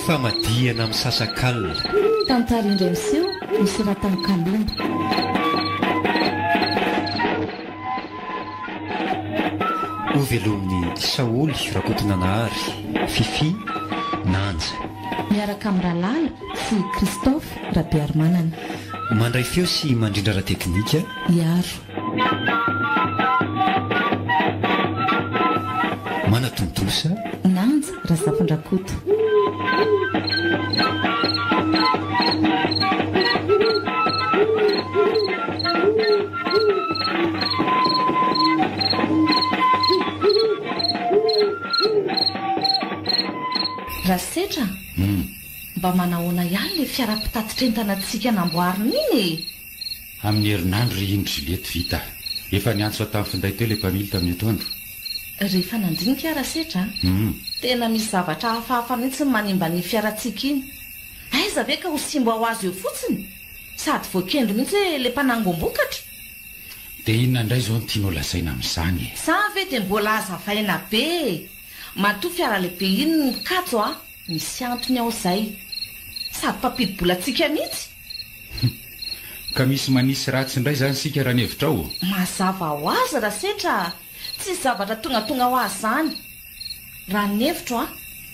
famadihana amin'ny sasakalina tantara indremseo misoratany kalomba ho velomin'ny Saoly Rakotonanahary, Fifi Nanja, miaraka amin'ny Ralala sy Christophe Rabearmanana, mandray feo sy mandrindra ra teknika Iaro, manatontosa Nanja Razafindrakoto. Rasetra mba manahoana ihany le fiara-pitatitra antsika namboarina iny e. Amin'ny herinandro ry iny Juliette vita. Efa niantso tamin'ny finday teo ilay mpamily tamin'ny atoandro. Rehefa nandinika Rasetra tena misy zavatra hafahafa mihitsy manimba ny fiarantsika iny. Aiza ve ka ho simba ho azy eo fotsiny sady voakendro mihitsy le mpanangombokatra. Dia inona indray izao no tianao lazaina amin'izany? Sa ve dia mbola azavaina be. Matoa fiara lehibe iny mikatso misy antony ao izay sady mpampidy-bolantsika mihitsy. Ka misy manisy ratsy indray zany sika raha ny hevitrao. Mazava ho azy Rasetra, tsy zavatra tonga ho azy zany. Raha ny hevitro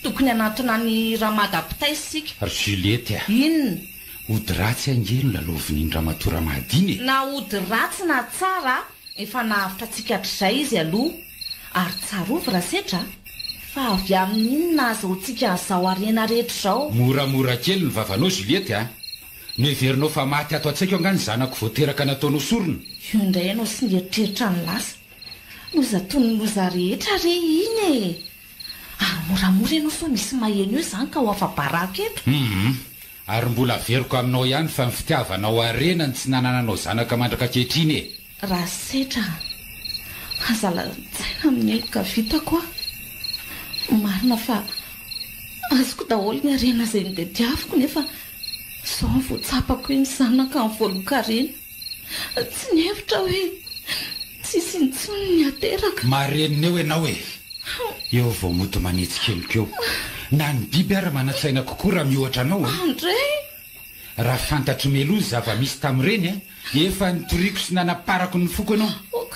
tokony anatona ny ramadapitay sika. Ary Juliette inona? Ody ratsy angelo lalovin'iny Ramatoa Ramadiny. Na ody ratsy na tsara efa nahavitra tsika hatrizay izy aloha. Ary tsarovy Rasetra fa avy amin'iny na azahoantsika an'izao arena rehetra izao. Moramora kely ny vavanao Juliette neverinao fa maty ato an-tsaiko angany zanako voateraka nataonao sorona. Io indray ianao sy nieritreritra ny lasa. Loza toy ny loza rehetra re iny e. Ary moramora ianao fa misy maheno io zany ka ho afa-baraka eto. Ary mbola veriko aminao ihany fa ny fitiavanao arenany tsy nanananao zanaka mandraka kehitriny e. Rasetra, azala-tsaina amin'ny eloka vitako marina fa azoko daholo ny arena izay nodediaviko nefa sao voatsapako iny zanaka amin'ny voalokarena. Tsy nihevitra hoe tsisy intsony ny ateraka. Marenina eo ianao e. Eo vao moto manitsy kelikeo. Na ny biby ary manatsaina kokoa raha mihoatra anao Andray. Raha fantatro melozy zava-misy tamin'ireny efa nitoriako sy nanaparako ny foko ianao.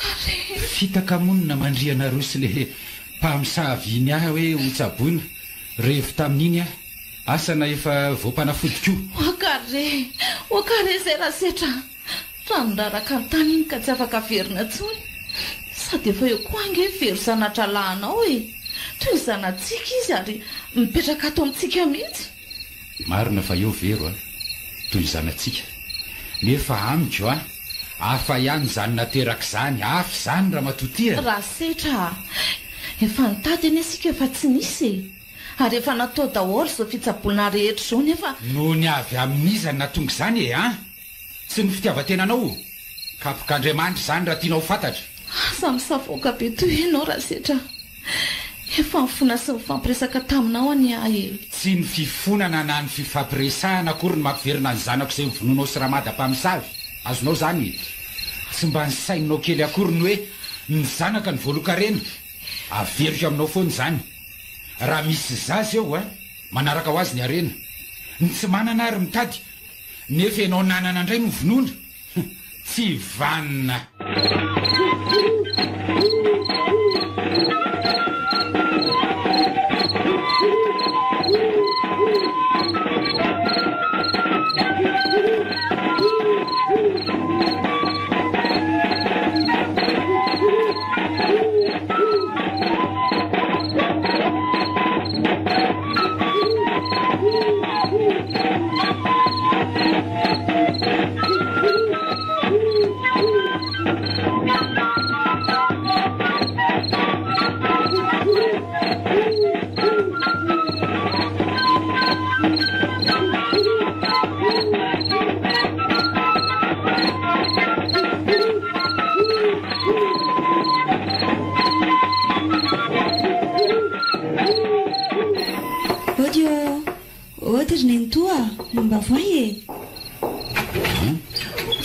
Fitaka monina mandriana rosy le mpamosaviny ahy hoe ho tsaboina. Rehefa tamin'iny asana efa voampanafody koa. Okare zay Rasetra. Raha niraraka ny tany iny ka tsy afaka verina tsony. Sady efa eo koa ange very zanatra lahinao e. Toy ny zanatsika izy ary mipetraka ato amintsika mihitsy. Marina fa eo vero toy ny zanatsika. Nefa amiko hafa ihany zany nateraka izany, hafa izany raha matotia. Rasetra, efa nitady eny isika efa tsy nisy e. Ary efa natao daholo izao fitsaboana rehetra izao nefa noho ny avy amin'izany natonga izany e tsy ny fitiavan-tenanao. Kapok'Andriamanitra izany raha tianao fantatra. Asa misafoaka be toy ianao Rasetra. Efa mifona sy mifampiresaka taminao any ahy e. Tsy ny fifonana na ny fifampiresahana akory ny mampiverina ny zanako izay mivononao sy ramadam-pamisavy. Azonao zany tsy mba ny sainao kely akory ny hoe ny zanaka ny voalokarena. Averiko aminao foana izany. Raha misy zaza eo manaraka ho azy ny arena. Ny tsy manana ary mitady nefa ianao nanana indray no vonona. Tsy vanina.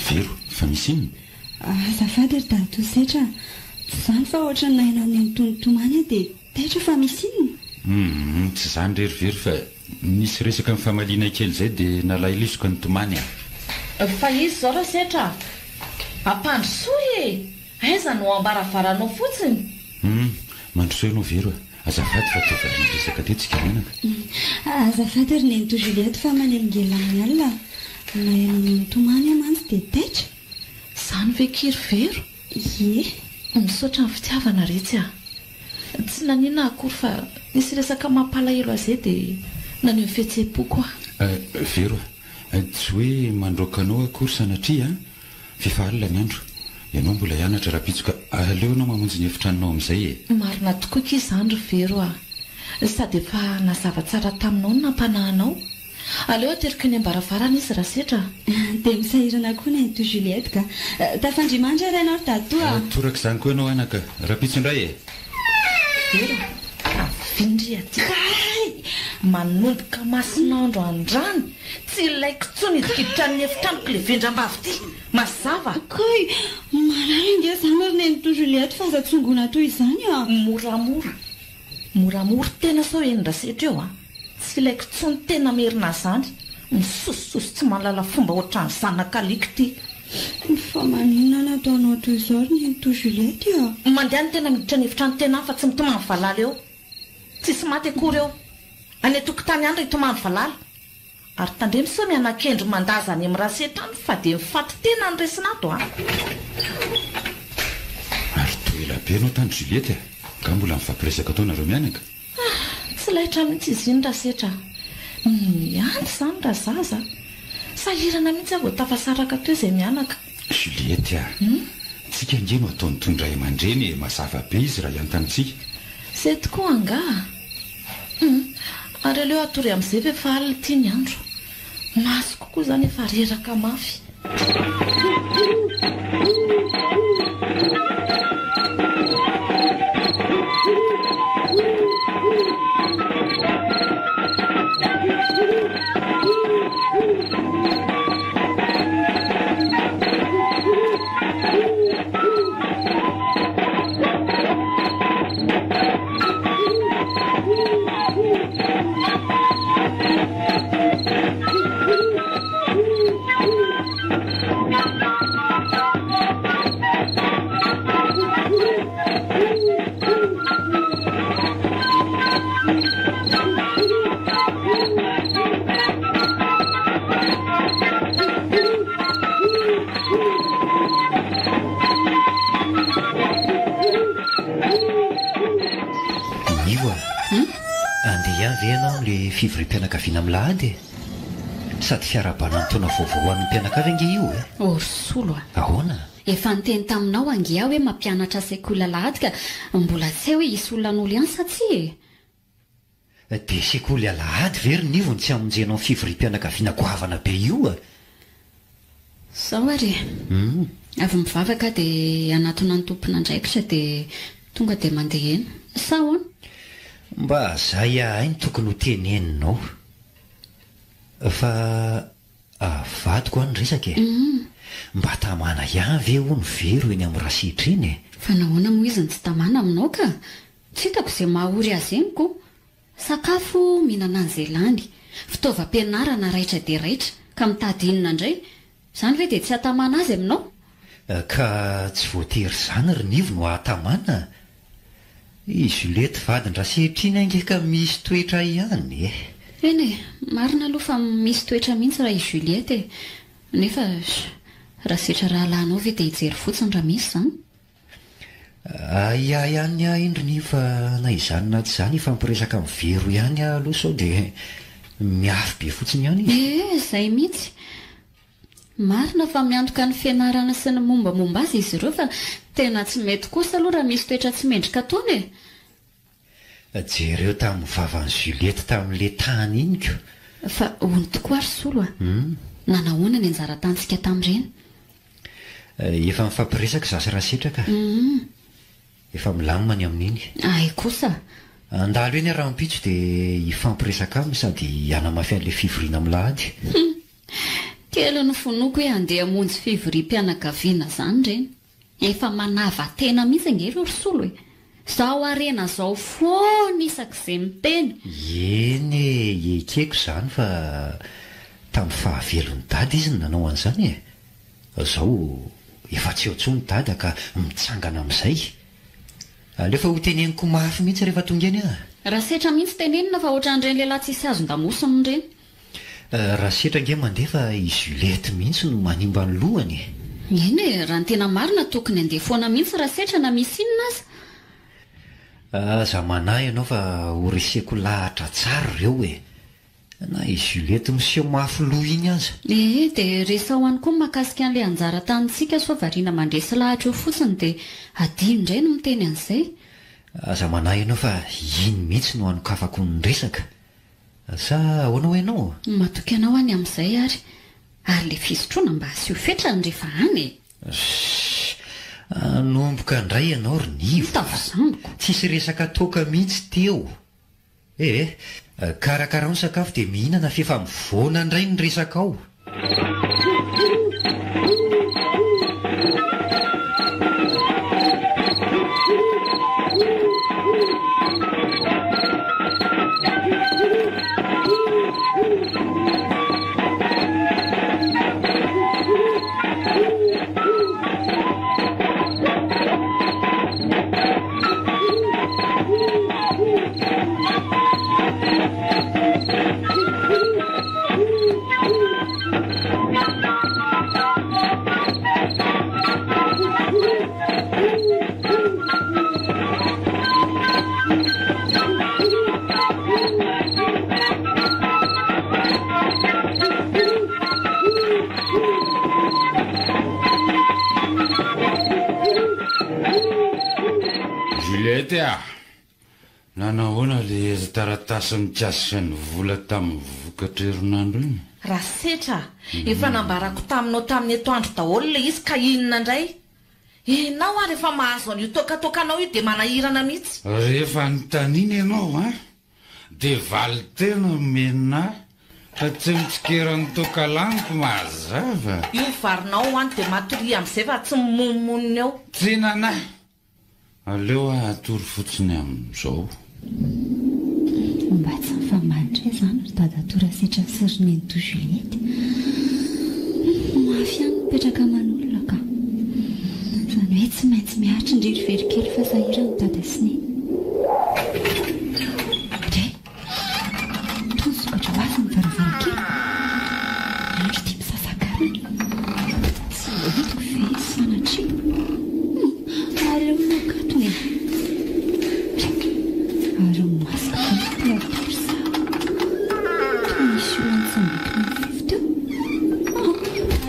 Vero, fa misy iny? Azafady ry Dato Setra, tsy izany fa ohatra naina ny antontomany dia taitra fa misy iny. Tsy izany rerivery fa nisy resaka amin'ny famaliana kely izay dia nalahilisoko ny tomany fa izy zao raha setra ampandrosoa aiza no ambaravaranao fotsiny mandrosoa ianao very azafady fa tovany resaka tetsika menaka azafady ry nento Juliette fa manelingela amin'ny alina na tomany amantsy dia taitra izany ve kiry vero ie misaotra ny fitiavana retsy tsy nanina akory fa nisy resaka mampalahelo azay dia naneo fihetseham-po koa vero tsy hoe mandroakanao akory sanatria fifa alina ny andro ianao mbola hianatra raha-pitsoka aleo anao mamonjy ny efitranonao amin'izay marina tokoa ky izany ry vero sady efa nazava tsara taminao no nampanahanao aleo aterika ny ambaravarana izy raha setra dia misahirana koa na into Juliette ka tafandrimandry ry ianao ry datoa toraka izany koa ianao anaka raha-pitsondray vero avindry aty manomboka masinandro andrany tsy ilaiko tsony idikiditra ny efitranoko le vendram-bavy ity mazava koy marary inge izany ry nento Juliette fa aza tsongona toy izany moramora tena sao enydra setra eo tsy ilaiko tsony tena merina izany misosososy tsy mahalala fomba ohatran'ny zanak'aliko ity fa manina nataonao toy izao ry nento Juliette mandeha ny tena miditra ny efitrano tena fa tsy mitomany valala eo tsisy maty akory eo any atokotany andro itomany valala ary tandremy sao mianakendro mandaza any amin'ny rasetrany fa dia mifaty tena ny resinato ary toy elabe anao tany Juliette ka mbola mifampiresaka taonareo mianaka tsy lahitra mihitsy izy iny rasetra mianty izany raha zaza sahirana mihitsy aho vao tafasaraka teo izay mianaka Juliette tsika nge no ataony tondray aman-dreny mazava be izy raha iantanitsika izay tokoa anga ary aleo atory amin'izay ve efa alina ity ny andro maso kokoa izany efa reraka mafy Fivorim-pianakaviana milahady sady fiarabana ny taona vaovao amin'ny mpianakavy ange io Orsolo ahoana efa niteny taminao angia hoe mampianatra sekoly alahady ka mbola tsy hoe hisy olona n'olo ihany sa tsy dia sekoly alahady very nivo ny tsy amonjenao ny fivorim-pianakaviana goavana be io sao ary avy mivavaka dia anatona ny tompona ndraikitra dia tonga dia mandeha eny sao any mba zay ahay ny tokony ho teneninao fa avadiko any resaka mba tamana ihany ve ho ny vero eny amin'ny rasitra eny fa nahoana moa izy ny tsy tamana aminao ka tsy hitako izay mahaory azy eniko sakafo mihinana an'izay lany fitaovam-pianarana raitra dia raitra ka mitady inona indray izany ve dia tsy hatamana azy aminao ka tsy voatery izany ry nivo no hatamana i Juliette vadin-drasetriny ange ka misy toetra ihany eny marina aloha fa misy toetra mihitsy raha i Juliette nefa rasetra rahalanao ve dia hijery fotsiny raha misy izany ia ihany indrony fa na izany tsy izany fampiresaka amin'ny vero ihany aloha sao dia miafy be fotsiny ihany izay mihitsy marina fa miantoka ny fianarana sy ny mombamomba azy izy ireo fa tena tsy mety kosa aloha raha misy toetra tsy mendrika taony jereo tamin'ny vavan'ny Juliette tamin'le tany iny ko fa hony tokoa ary solo nanahoana ny anjara-tantsika tamin'ireny efa mifampiresaka zasy rasetraka efa milamina ny amin'iny ay kosa andalo eny raha mpitso dia hifampiresaka aminy sady hanamafy an'le fivoriana milahady kely ny fonoko hoe andeha monjy fivorim-pianakaviana izany ireny efa manava tena mihitsy ange ireo ry solo Zao arena zao foana isak'izay miteny. Eny ekeko izany fa tamin'ny fahavelon'ny dady izy ny nanao an'izany e. Zao efa tsy eo intsony dada ka mitsangana amin'izay. Alefa ho teneniko mafy mihitsy rehefa tonga eny a. Raha setra mihitsy tenenina fa ohatran'ireny lehilahy tsisy azon-damosiny ireny. Raha setra nge mandeha fa i Juliette mihitsy no manimba ny lohany. Eny e, raha ny tena marina tokony handeha foana mihitsy raha setra na misy inona aza. Aza manahy ianao fa horeseko lahatra tsara ireo e. Na i Juliette miseho mafy loha iny aza. Dia resao ihany koa mahakasika an'ilay anjara tanintsika so variana mandresy lahatra eo fotsiny dia adio indray no miteny an'izay. Aza manahy ianao fa iny mihitsy no hanokafako ny resaka. Sa ahoana ho ianao? Matoky anao any amin'izay ary ilay fisotroana mba asio fetrany rehefa any e. Nomboka indray ianao rinivo. Tafizamboko. Tsisy resaka toaka mihitsy teo. Karakara ny sakafo dia mihinana fefa mivoana indray ny resaka ao. Nanahoana le taratasy mikasika ny vola tamin'ny vokatra herinandro iny? Raha setra, efa nambarako taminao tamin'ny etoandro daholo le izy ka inona indray? Ianao ary efa mahazo an'io tokatokanao io dia manahirana mihitsy. Rehefa nitaniana ianao dia valy tena mena fa tsy mitsikeran'ny toka laniko mazava. Io varinao dia matory amin'izay fa tsy mimomonina eo. Tsy nanahy. Aleo atory fotsiny amin'izao. Mba tsy mifamandry izany ry dadatora setra siriny ny toy Juliette. Mafy ihany mipetraka aman'olona ka. Izany hoe tsy maintsy mihatry indrindro verikely fa sahirany dada sy neny. Tony sokatra ho azy ny varavarankely. Andro tia misasakarana. Tsy hitako ve sanatria. Aleo nokatony e. Ary masaka fa ny teatorsa. Misy olona nitsambikina ny fivo teo.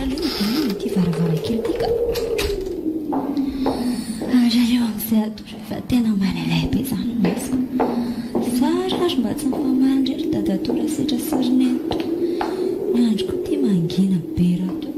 Aleo nidinina ity varavarankely ity ka. Ary aleo amin'izay atory fa tena manalay be izany ny masaka. Sarary mba tsy mifamandry ry dadatora setra siriny ento. Ny androko ity mangina be rato.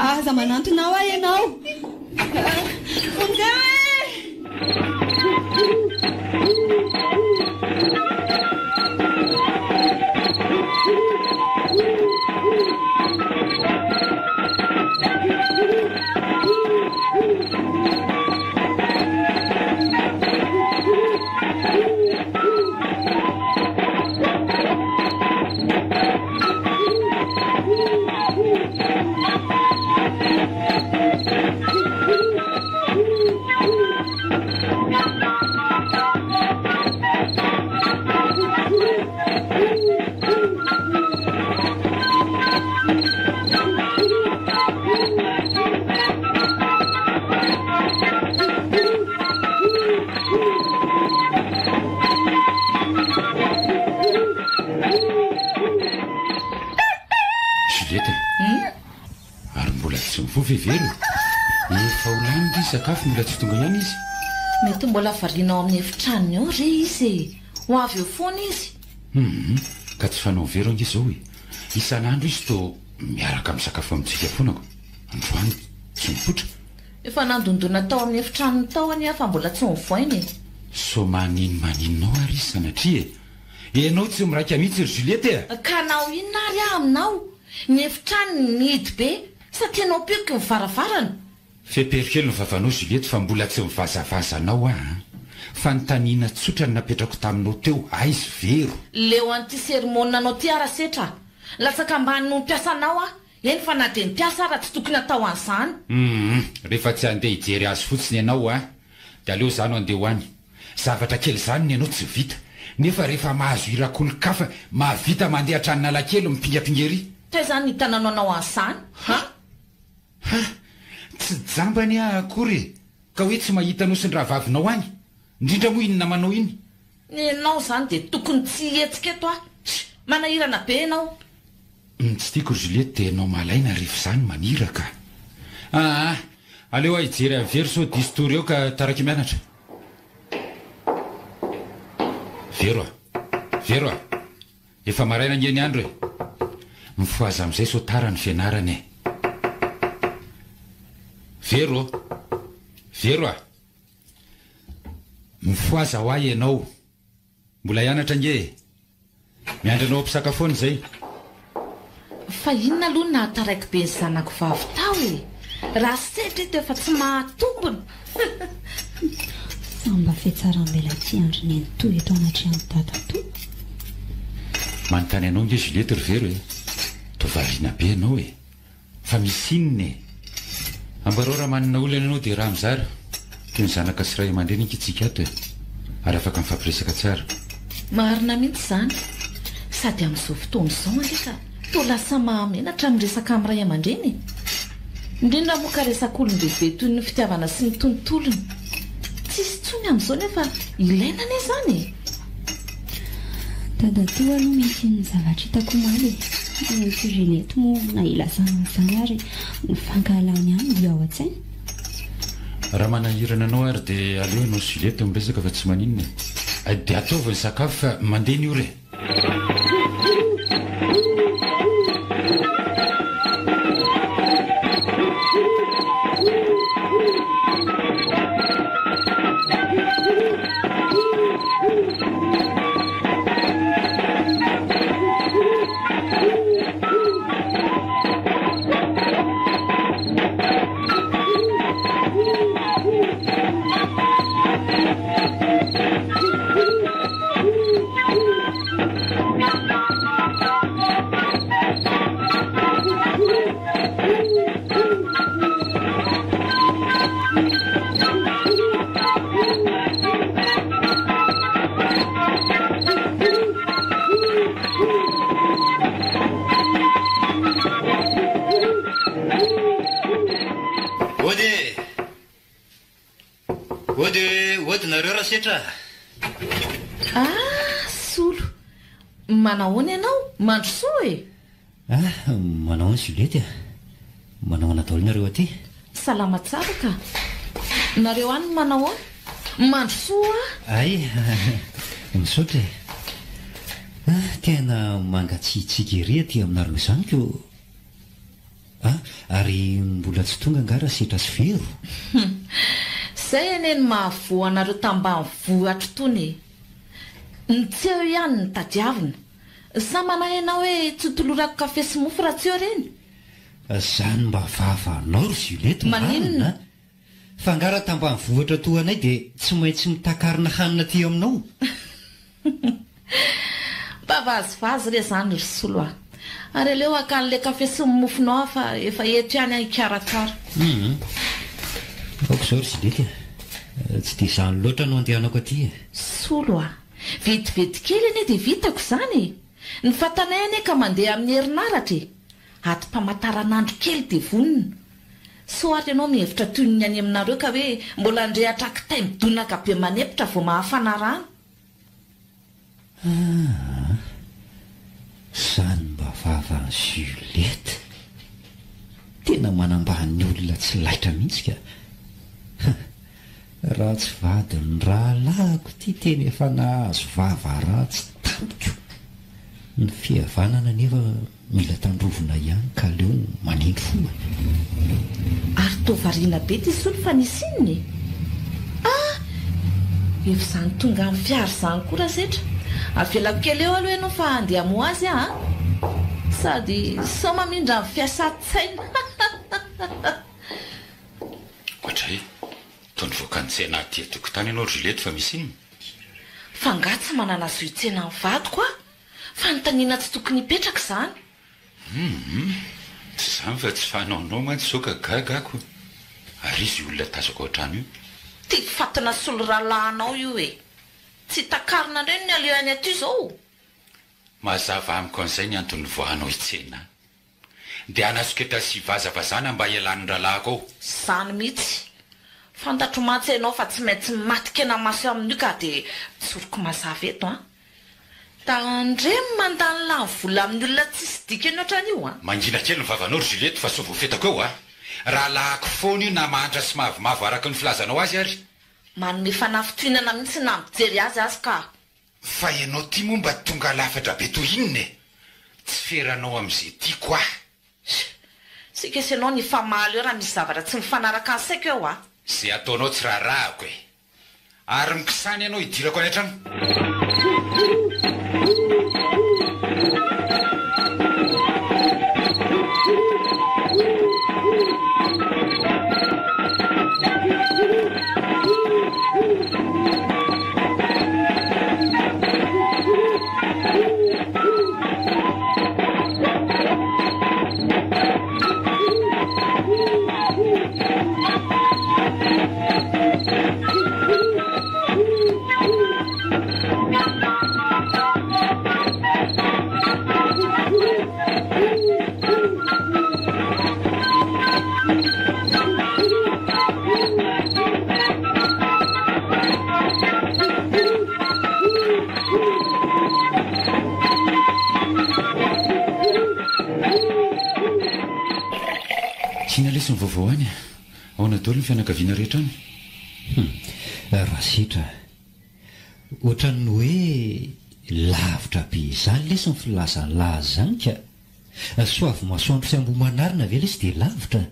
Aza manantonao ianao. Fonzeo e! Sakafo mbola tsy tonga ihany izy. Mety mbola variana ao amin'ny efitranony ao re izy ho avy eo foana izy. Ka tsy fanao very ange izao hoe isan'andro izy to miaraka misakafo amintsika foanako. Androany tsy mipotra. Efa nandondona tao amin'ny efitranony tao any afa mbola tsy mivoainy. So maninonao ary izy sanatria ianao tsy miraika mihitsy ry Juliette. Ka nao inona ary aminao? Ny efitranony nidy be sa tianao pioky mivaravarana? Feperikely ny vavanao Juliette fa mbola tsy mivazavazanao fa nytaniana tsotra ny napetrako taminao teo aizy vero. Leo an'ity sermona anao ty arasetra. Latsaka ambany no mpiasanao eny fa na dia mpiasa raha tsy tokony atao an'izany. Rehefa tsy andeha hijery azy fotsiny ianao dia aleo zany andeha ho any. Zavatra kely zany ny ianao tsy vita. Nefa rehefa mahazo irakonikafa mahavita mandeha hatrany-nalakely mipingapingery. Zany hitananao anao an'izany? Tsy jambany akory ka hoe tsy mahita nosiny raha vavinao any. Indrindra moa inona manao iny? Ianao zany dia tokony tsy hetsika eto manahirana be ianao. Tsy tiako Juliette dia ianao malaina rehefa izany maniraka. Aleo hijery avery sao distory eo ka taraka mianatra. Vero efa maraina ngeny andro mifoaza amin'izay sao tara ny fianarany. Vero mifoaza ho ahy ianao. Mbola hianatra nge miandranao ampisakafoana izay. Fa inona aloha nahataraiky be ny zanako vavy tao raha setra eto efa tsy mahatombona. Samba fetsarambela ty andriny anytoy eto anatrano dadato. Manontany anao nge Juliette ry Vero tovariana be anao fa misy inona ambarao raha manana olana ianao dia raha mizara toy ny zanaka sy ray aman-dreny inkitsika ato ary afaka mifampiresaka tsara. Marina mihitsy zany sady amin'izao fotoana izao andreka toa lasa mahamenatra miresaka amin'ny ray aman-dreny indrindra moa ka resaka olon-dehibe toy ny fitiavana sy ny tontolony. Tsisy tsony amin'izao nefa ilaina ane zany. Dadato aloha misy ny zavatra hitako maly sy Juliette moa na ilasana zany ary mifankahalany any dia ao an-tsaina. Raha manahirana anao ary dia aleo ianao Juliette miresaka fa tsy maninona dia ataovy ny sakafo fa mandeha ny ore. Odinareo raha setra. Solo. Manahoana ianao? Mandrosoa Manao Juliette manao nataolinareo aty? Salama tsara ka. Nareo any manao mandrosoa? Ay, misaotra. Tena mangatsiitsika ery aty aminareo izany ko. Ary mbola tsy tonga nga raha setra sy Vero. zay eny ny mahavoa anareo tambany vohatra tony ny tsy eo ihany ny tadiavina sa manahy ianao hoe tsy tolorako kafe sy mofo raha tsy eo reny zany mba vavanao ry Juliette maninona fangara tambany vohatra toanay dia tsy maintsy mitakarina hanina ty aminao bavazivazy re zany ry solo a ary aleo akan'le kafe sy mofonao fa efa eto ihany ikarakara aoko zao ry Juliette tsy dia izany loatra no andehanako aty solo a vetivety kely anie dia vitako izany ny fatanay anie ka mandeha amin'ny herinaratra aty mpamataranandro kely dia vonina so ary ianao mihevitra toy ny any aminareo ka hoe mbola andrehatra kitay midonaka be manepitra vao mahafana rano zany mba vavan'ny Juliette tena manambany olona tsy laitra mihitsy ka raha tsy vadiny rahalahako ty teny efa nahazo vava ratsy tamiko ny fihavanana nefa mila tandrovona ihany ka leo manindro fo ary tovariana be ty solo fa nisininy efa zany tonga amin'ny fiary zany koa raha setra avelako kely eo aloha ianao fa andeha mo azy sady sao mamindra amin'ny fiasan-tsaina ohatray tony voakantsena aty tokotany ianao Juliette fa misy inona fangatsy manana azo itsena ny vadiko fa nytanina tsy tokony hipetraka izany tsy izany fa tsy fanaonao mantsy zao ka gagako ary izy olona tazako ohatrany io tia fatina solo rahalahinao io tsy takarina ndreny ny aleoany aty zao mazava amiko an'izay ny antony voanao itsena dia anasoketra sy vazavazana mba ialany rahalahyko ao zany mihitsy fantatro mantsy ianao fa tsy maintsy matikena maso amin'io ka dia tsoroko mazava eto tandremy mandany lany vola amin'ny olona tsisy dika eny ohatran'io mangina kely ny vavanao ry Juliette fa so voafetako eo rahalahiko foana io na mahantra sy mavomavo araka ny filazanao azy ary manome fanafitohinana mihitsy na mijery azy ka fa ianao ty momba tonga lafatra be toy inona tsy feranao amin'izay tiako sika sy ianao ny famaly eo raha misy zavatra tsy mifanaraka ny saiko eo zay ataonao tsy raharahako ary mikisany ianao hidirako any an-trano Lesy ny vaovao any ao nadolo ny fianakaviana rehetra any raha sitra ohatran'ny hoe lavitra be izany lesy ny filazany laza zany ka soavy masoandro sy ambomanarina ve lesy dia lavitra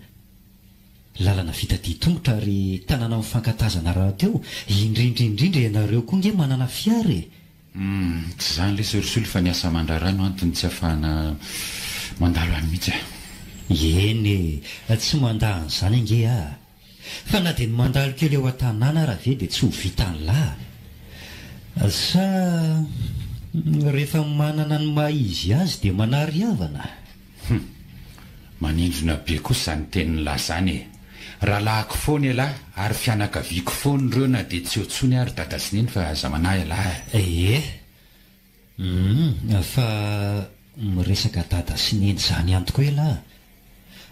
lalana vita ditongotra ary tanàna mifankatazana raha teo indrindrindrindra ianareo koa nge manana fiara tsy zany lesy risolo fa niasa mandrarano antony tsy ahafahana mandalo any mihitsy eny tsy mandahany zany ange fa na dia ny mandalo kely eo an-tanàna raha ve dia tsy ho vitany lahy sa rehefa manana ny maizy azy dia manary havana manindrona be kosa ny tenin'ny lahy zany raha lahako foana lahy ary fianakaviako foana ireo na dia tsy otsony ary dadasineny fa zamanahy lahy fa miresaka dadasineny zany antoko hoe lahy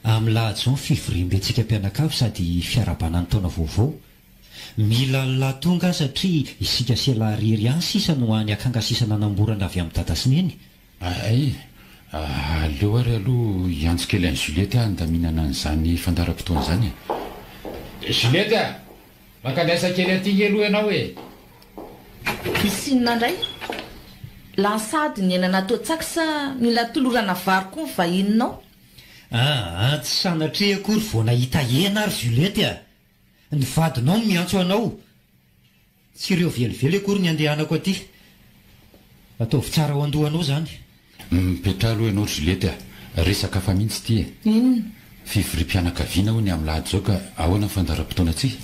amin'ny lahajao ny fivoriam-bentsika mpianakavy sady fiarabana ny taona vaovao mila ny latonga satria isika sela rery any sisa no any akangasisana namborana avy amin'ny dadasineny aleo ary aloha iantso kely any Juliette da mihinana an'izany fandaram-potoana zany Juliette mankandraisa kely aty aloha ianao isinona indray lansady ny enana toatsaka sa mila tolorana vary koa ny vahininao tsy sanatria akory vao nahita ena ary Juliette ny vadinao no miantso anao. Tsy ireo velively akory ny andehanako aty. Ataovy tsara ho andohanao zany. Mipetra aloha ianao Juliette, resaka fa mihitsy ty e. Fivorim-pianakaviana ho ny amin'ny lahady zao ka ahoana ny fandaram-potoana atsy.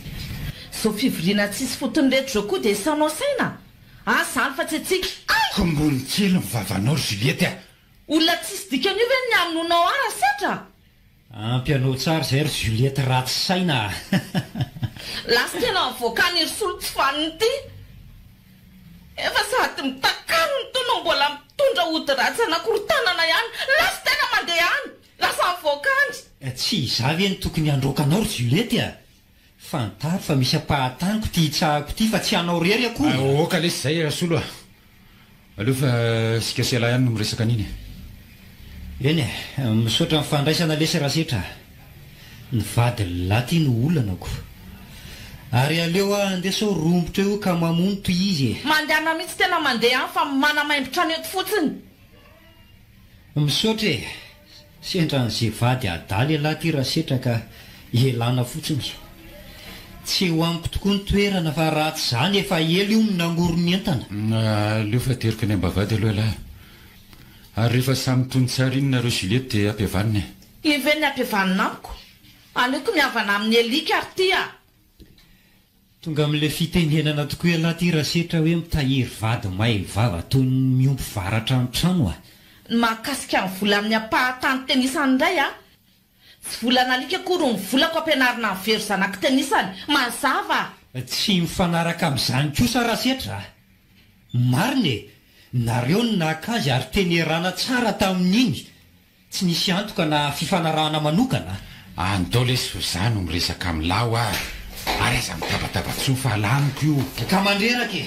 Zao fivoriana tsisy fotony rehetra zao koa dia isanao saina. Zany fa tsy atsika. Kombony kely ny vavanao Juliette. Olona tsisy dikan'io ve ny aminonao ara satra? Ampianao tsara zay ry Juliette ratsy saina. Lasa tena mivoakany ry solo tsy faniny ty. Efa sady mitakany ny tono mbola mitondra ody ratsy anakorontanana ihany. Lasa tena mandeha any. Lasa mivoakany. Tsy izavy ny tokony androkanao ry Juliette. Fantaro fa misy ampahataniko ty hitsahako ty fa tsy anao rery akory. Oka lesy zay solo. Aleo fa sika sela ihany no miresaka an'iny. Eny misaotra mifandraisana lesy rasetra. Ny vady laty no olanako. Ary aleo andesao rombotra eo ka mamono toy izy. Mandehana mihitsy tena mandeha fa manamaimbotra ny eto fotsiny. Misaotra e. Sendra n'izay vady adaly laty rasetra ka ielana fotsiny. Tsy ho amiko tokoa ny toerana fa ratsy zany efa elo io minangoro ny entana. Aleo fa teriko ny ambavady aloha lahy. Ary rehefa samy tony tsara iny nareo Juliette dia ampiavanina. Ive ny ampiavanina amiko. Aleoko miavana amin'ny elika ary ty a. Tonga amin'ilay fitenenana tokoa elaty rasetra hoe mitahiry vady may vava toy ny miompy varatra ny trano a. Mahakasika ny vola amin'ny ampahatany tenisany indray a. Tsy volana alika akory ny volako ampianarina ny very zanaka tenisany. Mazava. Tsy mifanaraka amin'izany kosa rasetra. Marina e. Nareo ny nakazy ary tenerana tsara tamin'iny. Tsy nisy antoka na fifanarahana manokana. Andao lesy zany no miresaka amin'laho a. Ary aza mitabataba-tso fahalamiko io. Ka mandreraka e.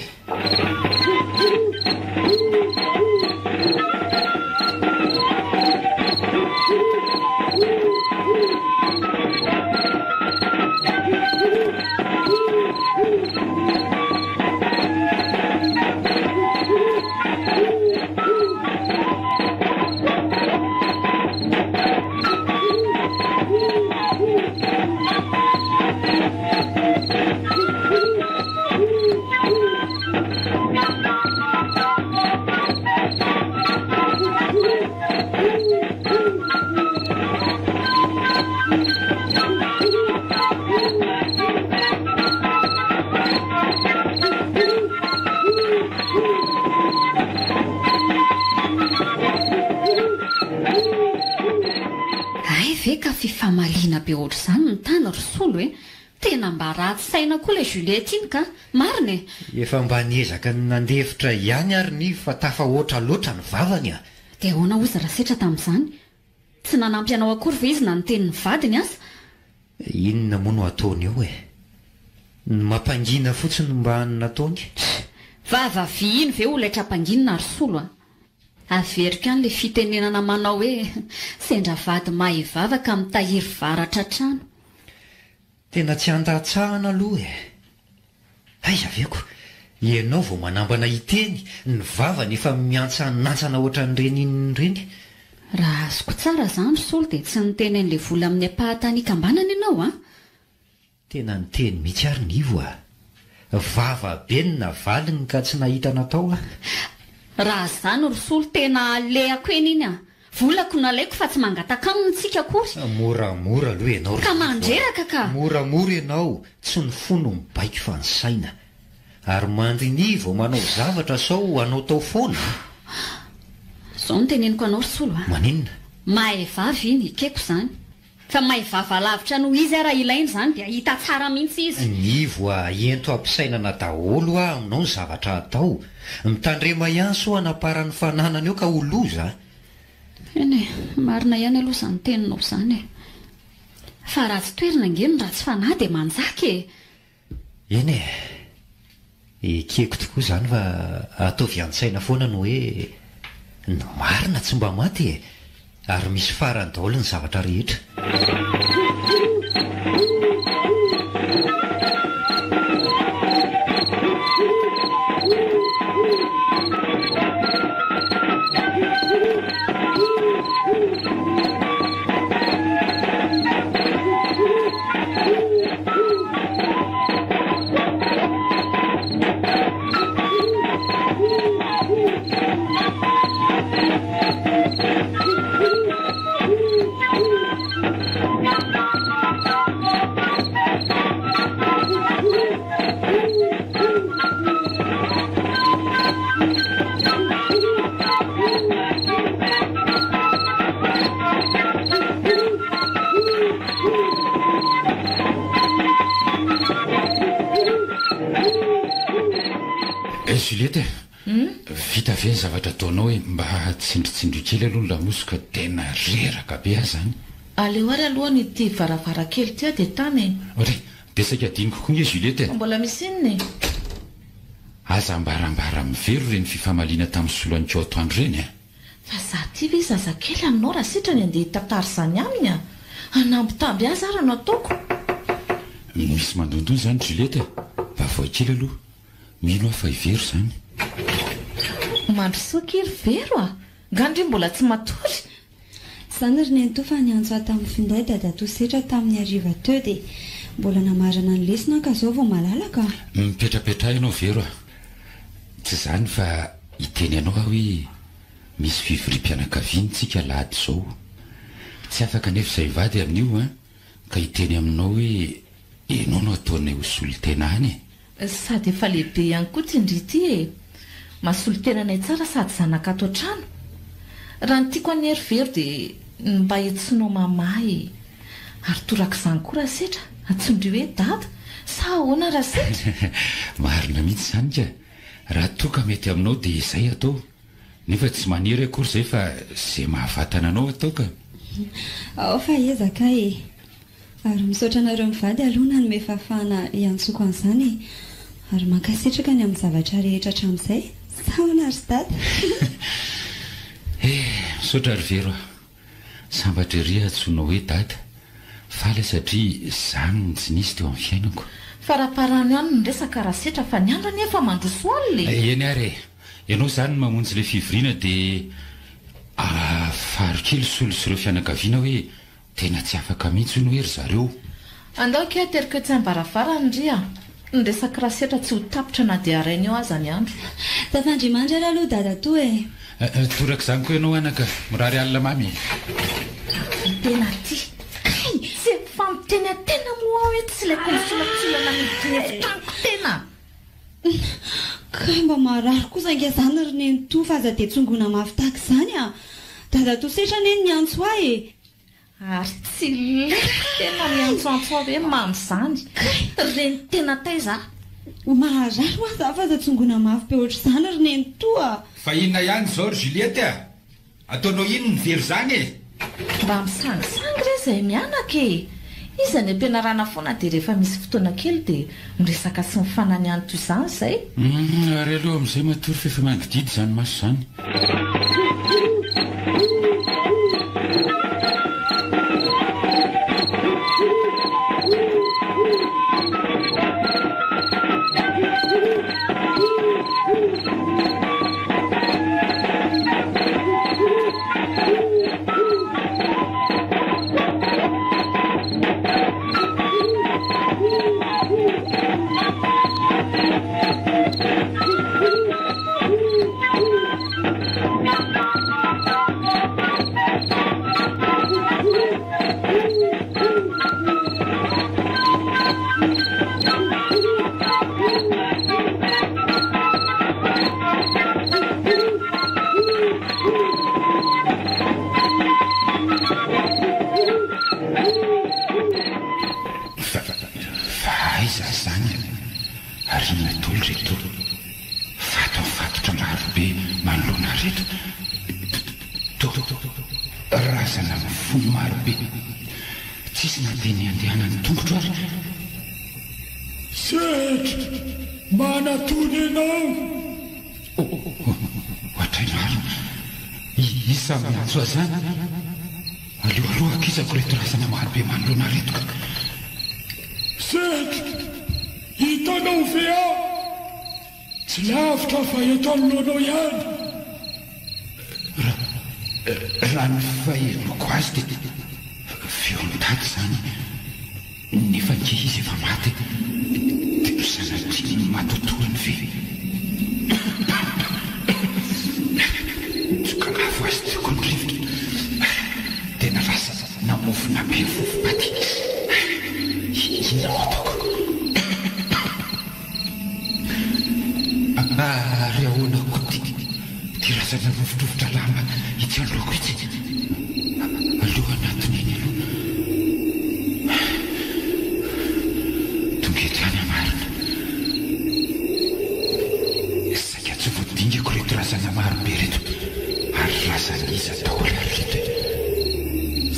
Fifamaliana be ohatr' izany ny tana ry solo e. Tena mba ratsy saina koa ilay Juliette iny ka. Marina e. Efa mba niezaka nandefitra ihany ary ny fa tafa oatra loatra ny vavany a. Dia ahoana ozy rasetra tamin'izany? Tsy nanampy anao akory ve izy na ny tenin'ny vadiny asa? Inona moa no ataony eo e? Ny mampangina fotsiny mba nataony. Vava vy iny ve olaitra ampanginina ry solo a. Averiko an'ilay fitenenana manao hoe sendra vady mahivava ka mitahiry varatra trano. Tena tsy andatsahana aloha e. Aiza aveko, ianao vao manambana hiteny ny vavany efa miantsa nantsana oatra n'ireny inony ireny. Raha azoko tsara izany solo dia tsy niteny an'ilay vola amin'ny ampahatany kambanana ianao a. Tena niteny mihitsy ary nivo a. Vava benina valiny ka tsy nahita natao a. Raha izany ry solo tena alehako eny iny a. Volako nalaiko fa tsy mangataka aminy tsika kory. Moramora aloha ianao. Ka mandreraka ka. Moramora ianao, tsy ny fono mibaiko fa ny saina. Ary mandiny vao manao zavatra sao anao tao foana. Zao no teneniko anao ry solo a. Maninona? Mahevavy iny ikeko izany. Fa mahevava lavitra no izy raha ilainy izany dia hita tsara mihitsy izy. Nivo a ento ampisainana daholo a aminao ny zavatra atao. Mitandrema ihany so anaparan'ny fananany eo ka ho loza. Eny marina ihany aloha izany teninao izany e. Fa raha tsy toerina ngeny raha tsy fanahy dia manjaka e. Eny e. Ekeko tokoa izany fa ataovy an-tsaina foana no hoe ny marina tsy mba maty e. Ary misy farany daholo ny zavatra rehetra. Juliette vita ve ny zavatra ataonao hoe mba tsindritsindro kely aloha ny lamosoka tena reraka be azy zany. Aleo ary alohany ity varavarakely ty dia tany ohatry desaka adiny kokoa nge Juliette mbola misy inony aza ambarambara mivero reny fifamaliana tamin'ny soloan'ny Kyotoandro reny fa za ty ve zazakely aminao raha sitrany andeha hitantary zany aminy anambitamby azy ary no ataoko misy mandondony zany Juliette mba voakely aloha mino aho fa ivero zany mandrosoa kely vero ngandry mbola tsy matory zany ry neny to fa niantso aho tamin'ny finday dadato setra tamin'ny ariva teo dia mbola namarana ny lesina ka zao vao malalaka mipetrapetra ianao vero tsy zany fa hiteny anao aho hoe misy fivoriam-pianakaviantsika lahady zao tsy afaka nefa izay vady amin'io ka hiteny aminao hoe enao no ataonay ho solotena any sady efa lehibe ihany koa tsindrity masolotenanay tsara sady zanaka ato an-trano raha nytiako any ery vero dia mba hetsinao mamahy ary toraka izany koa raha setra atsondry hoe dada sa ahoana raha setra marina mihitsy zany ka raha toka mety aminao dia izay atao nefa tsy maniry akory izay fa izay mahafatana anao atao ka ao fa ezaka ary misaotra anareo mivady aloha nome fahafahana iantsoko an'izany ary mankasitraka ny amin'ny zavatra rehetra hatramin'izay sahoana ry dada misaotra ry vero sambatra ery atsoinao hoe dada faly satria zany tsy nisy teo amin'ny fiainako fa raha-parano ihany no resaka raha setra fa ny andro nefa mandroso alina eny ary ianao zany mamonjy ilay fivoriana dia farokely solo sy ireo fianakaviana hoe tena tsy afaka mihitsy no hery zareo andaoka terika tsy ambaravarany ry ny resaka raha setra tsy ho tapitra na dia araina eo aza ny andro tafandrimandry ary aloha dada to toraka izany koa ianao anaka mirary alina mamy tena ty zay famiteny tena moa hoe tsy ilay konsolatsolana midinefitraniko tena kay mba marary kosa nge zany ry neny to fa aza dia tsongona mafy tahaka izany dada to setra neny ny antso ahy ary tsy leko tena miantsoantso ao hoe mamy zany reny tena taiza marary ho aza fa aza tsongona mafy be ohatr' izany ry neny to fa inona ihany zao ry Juliette ataonao ino ny vero zany mba misangisangy re izay mianaka izany ampianarana foana dia rehefa misy fotoana kely dia miresaka sy mifanany any toy izany izay ary aloha amin'izay matory fefa mangididy zany maso zany razana mifono marobe tsisy nandeny andehanany tongotro ary setra manatony ianao ohatrainaro isa miantso azany aloaloha akizako reto razana marobe manoloana retoka setra hitanao ve tsy lavitra fa eto aminonao ihany raha ny faheronako azy dia feomitady zany nefa nke izy efa maty dia sanatry matotorany ve ary ahoana ko ty razana rovitrovotra lamba itsy androko itsy aloha anatiny eny aloha tonga ety any marina saika tsy voadingako reto razana marobe reto ary razan'iza daholo ary reto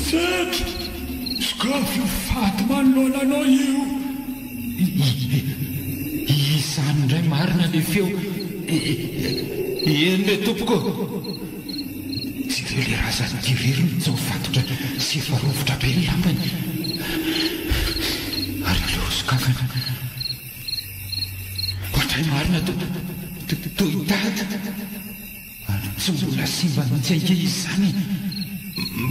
Sety skafio faty manoloananao io izany indray marina le feo eny le tompoko tsy reo le razany tireriny tsy ho fatotra sy efa rovotra be ny lambany ary aleo sokafana ohatray marina toitady ary tsy mbola simba nitsaika izy zany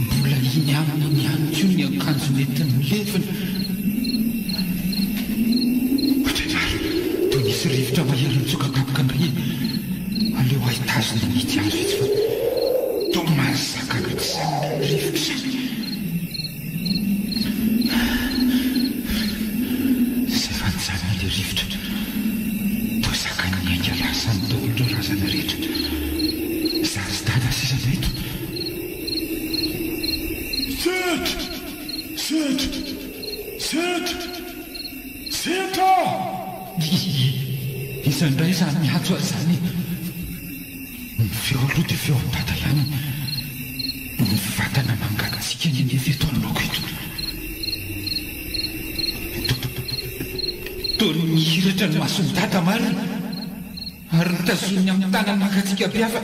mbola iny aminy ny aniko ny akanjo mety milefiny ohatray marina toy nisy rivotra mahery mitsokakapoka ndray aleo ahitazony nity azo izy fa to mazakaka tsy zany rivotra zany zay fa nizany le rivotra to zakany ainga lasany daholora razana rehetra zary sy dada sisa meto Seta izandray zany miatso azy zany ny feo aloha dia feo am-bata ihany ny vatana mangatsika ny nefa eto aminoko eto to nihiratra ny masony data marina ary nitazony amin'ny tanany mangatsika be afa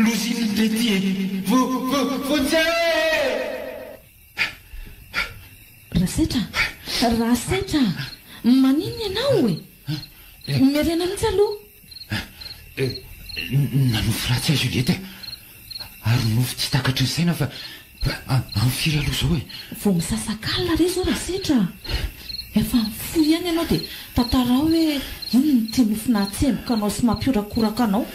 loziny ndrety vonjay rasetra maniny ianao e miarena mihitsy aloha nanofo ratsy azy Julieta ary nofo tsy takatry ny saina fa amfiry aloha zao e vo misasakalina re zao rasetra efa mifo ihany ianao dia tantarao hoe iny ny tia nofona atsemboka anao sy mampiorakoraka anao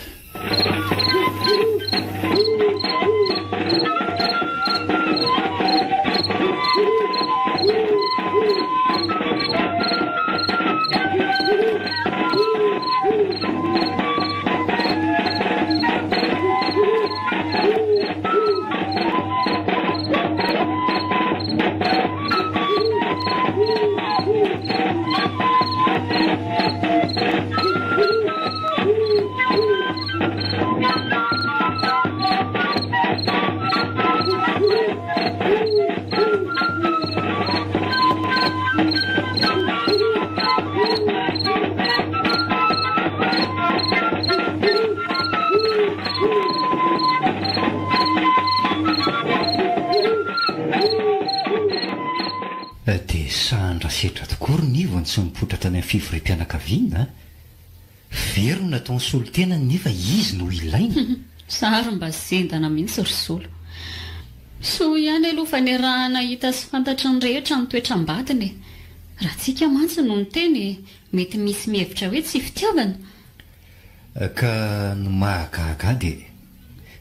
dia sahandrasetra tokory ny ivony tsy mipotratra ny amin'ny fivorim-pianakaviana very no nataony solotena nefa izy no ilaina sary mba zendana mihitsy ry solo so ihany aloha fa ny raha nahita sy fantatra ny rehetra ny toetram-batiny raha tsika mantsy no ny teny mety misy mihevitra hoe tsy fitiavana ka no mahagaga dia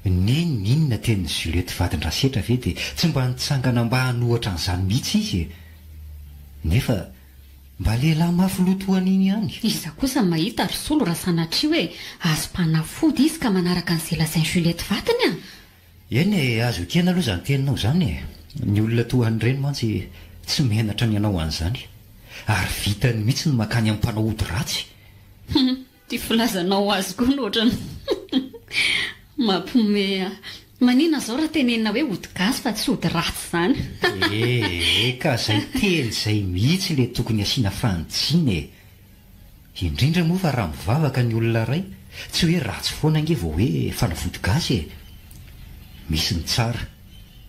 ninona tenyny Juliette vadin-drasetra ve dia tsy mba nitsangana mba hanohatra an'izany mihitsy izy nefa mba lehilahy mafy lotohan'iny ihany iza kosa mahita ry solo raha sanatria hoe azo mpanafody izy ka manaraka an'izay lazainy Juliette vatiny a eny e azo ekena aloha zany teninao zany e ny olona tohan'ireny mantsy tsy menatra ny anao an'izany ary vitany mihitsy ny makany amin'ny mpanao ody ratsy ty filazanao azy koa nohatrany mampome manina zao raha tenenina hoe ody gasy fa tsy ody ratsy zany ka zay teny izay mihitsy le tokony asiana fanijina e indrindra moa fa raha mivavaka ny olona ray tsy hoe ratsy foana ange vao hoe fanafody gasy e misy ny tsara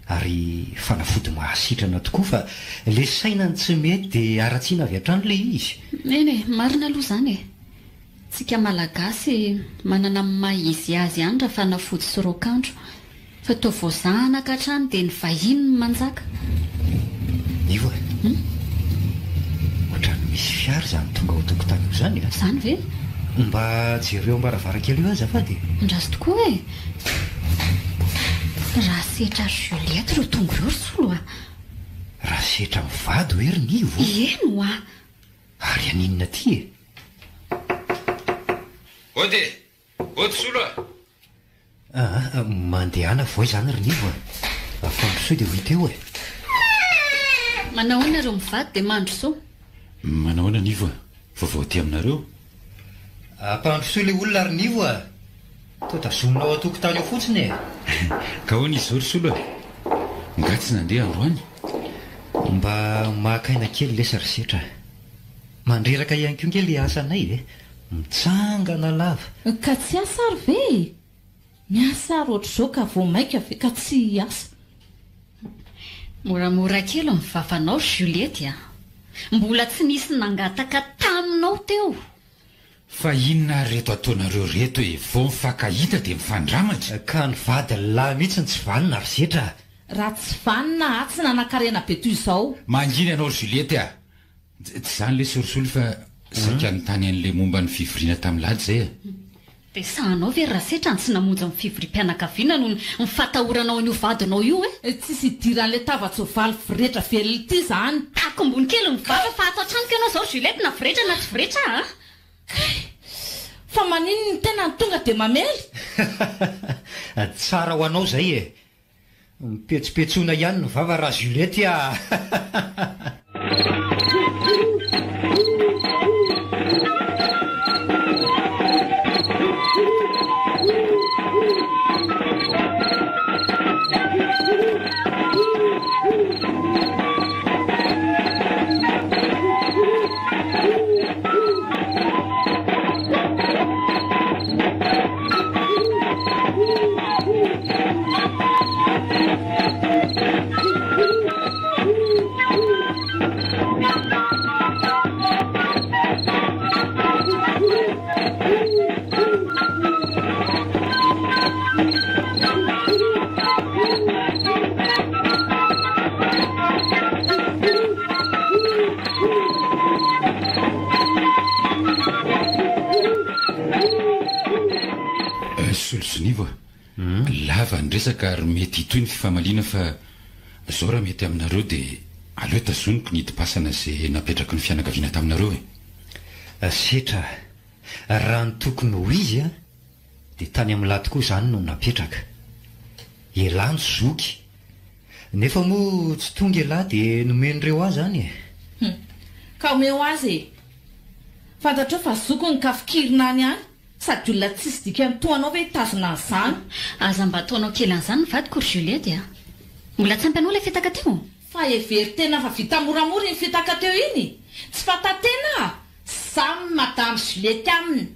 ary fanafody mahasitrana tokoa fa le sainany tsy mety dia aratsiana avy hatrany le izy eny marina aloha zany e tsika malagasy manana amin'ny maha izy azy ihany raha fanafody sy rokandro fa toa voazahana ka hatrany dia ny vahiny ny manjaka ivo e ohatrany misy fiary zany tonga ao tokotany io zany zany ve mba jereo mbaravarakely io aza fa dia ndrazy tokoa e raha setra Juliette ro tonga eo ry solo a raha setra mivady hoery ny ivo eno a ary aninona ty e ody solo mandehana voa izany rinivo fandrosoa dia hoita eo manahoana reo mivady dia mandrosoa manahoana nivo vaovaoty aminareo mpandrosoa ilay olona rinivo to tazominao atokotany eo fotsiny ka hoana izy zao ry solo nga tsy nandeha androany mba mahakaina kely lesa ry setra mandreraka ihany ko nge le asanay mitsangana lava ka tsy asa ary ve miasa ary ohatr'izao ka vo maika ve ka tsy asa moramora kely mivavanao Juliette mbola tsy nisy nangataka taminao teo fa inona reto ataonareo reto e vo mifankahita dia mifandramatra ka ny vady lahy mihitsy tsy vanina ry setra raha tsy vanina atsy nanan-karena be toy izao manginy ianao Juliette tsy izany le sorisolo fa saika nytany an'le momba ny fivoriana tamin'ny lady zay dia sahanao ve raha setra tsy namonjy ny fivorim-pianakaviana no mifatahoranao an'io vadinao io tsisy idiran'le tavatsovaly firetra velona ity izany tako ambony kely mivava fa ato an-tranoko ianao izao Juliette na firetra na tsy firetra fa manino ny tena ny tonga dia mamely tsara ho anao zay mipetsopetsoina ihany ny vava raha Juliette solosonivo lava ny resaka ary mety hitoy ny fifamaliana fa zao raha mety aminareo dia aleo tazoniko ny hidipasana zay napetraka ny fianakaviana taminareo setra raha ny tokony ho izy dia tany amin'ny lahy tokoa izany no napetraka elany zoky nefa moa tsy tonga elahy dia nomen'ireo azy zany ka omeo azy fantatrao fa zoky ny kafikirinany any sady olona tsisy dika nytoanao ve hitazona an'izany aza mba ataonao kely an'izany mivadiko ry Juliette mbola tsy ampyanao ilay fitaka teo fa every tena fa vita moramora iny fitaka teo iny tsy fatatena samy madame Juliette aminy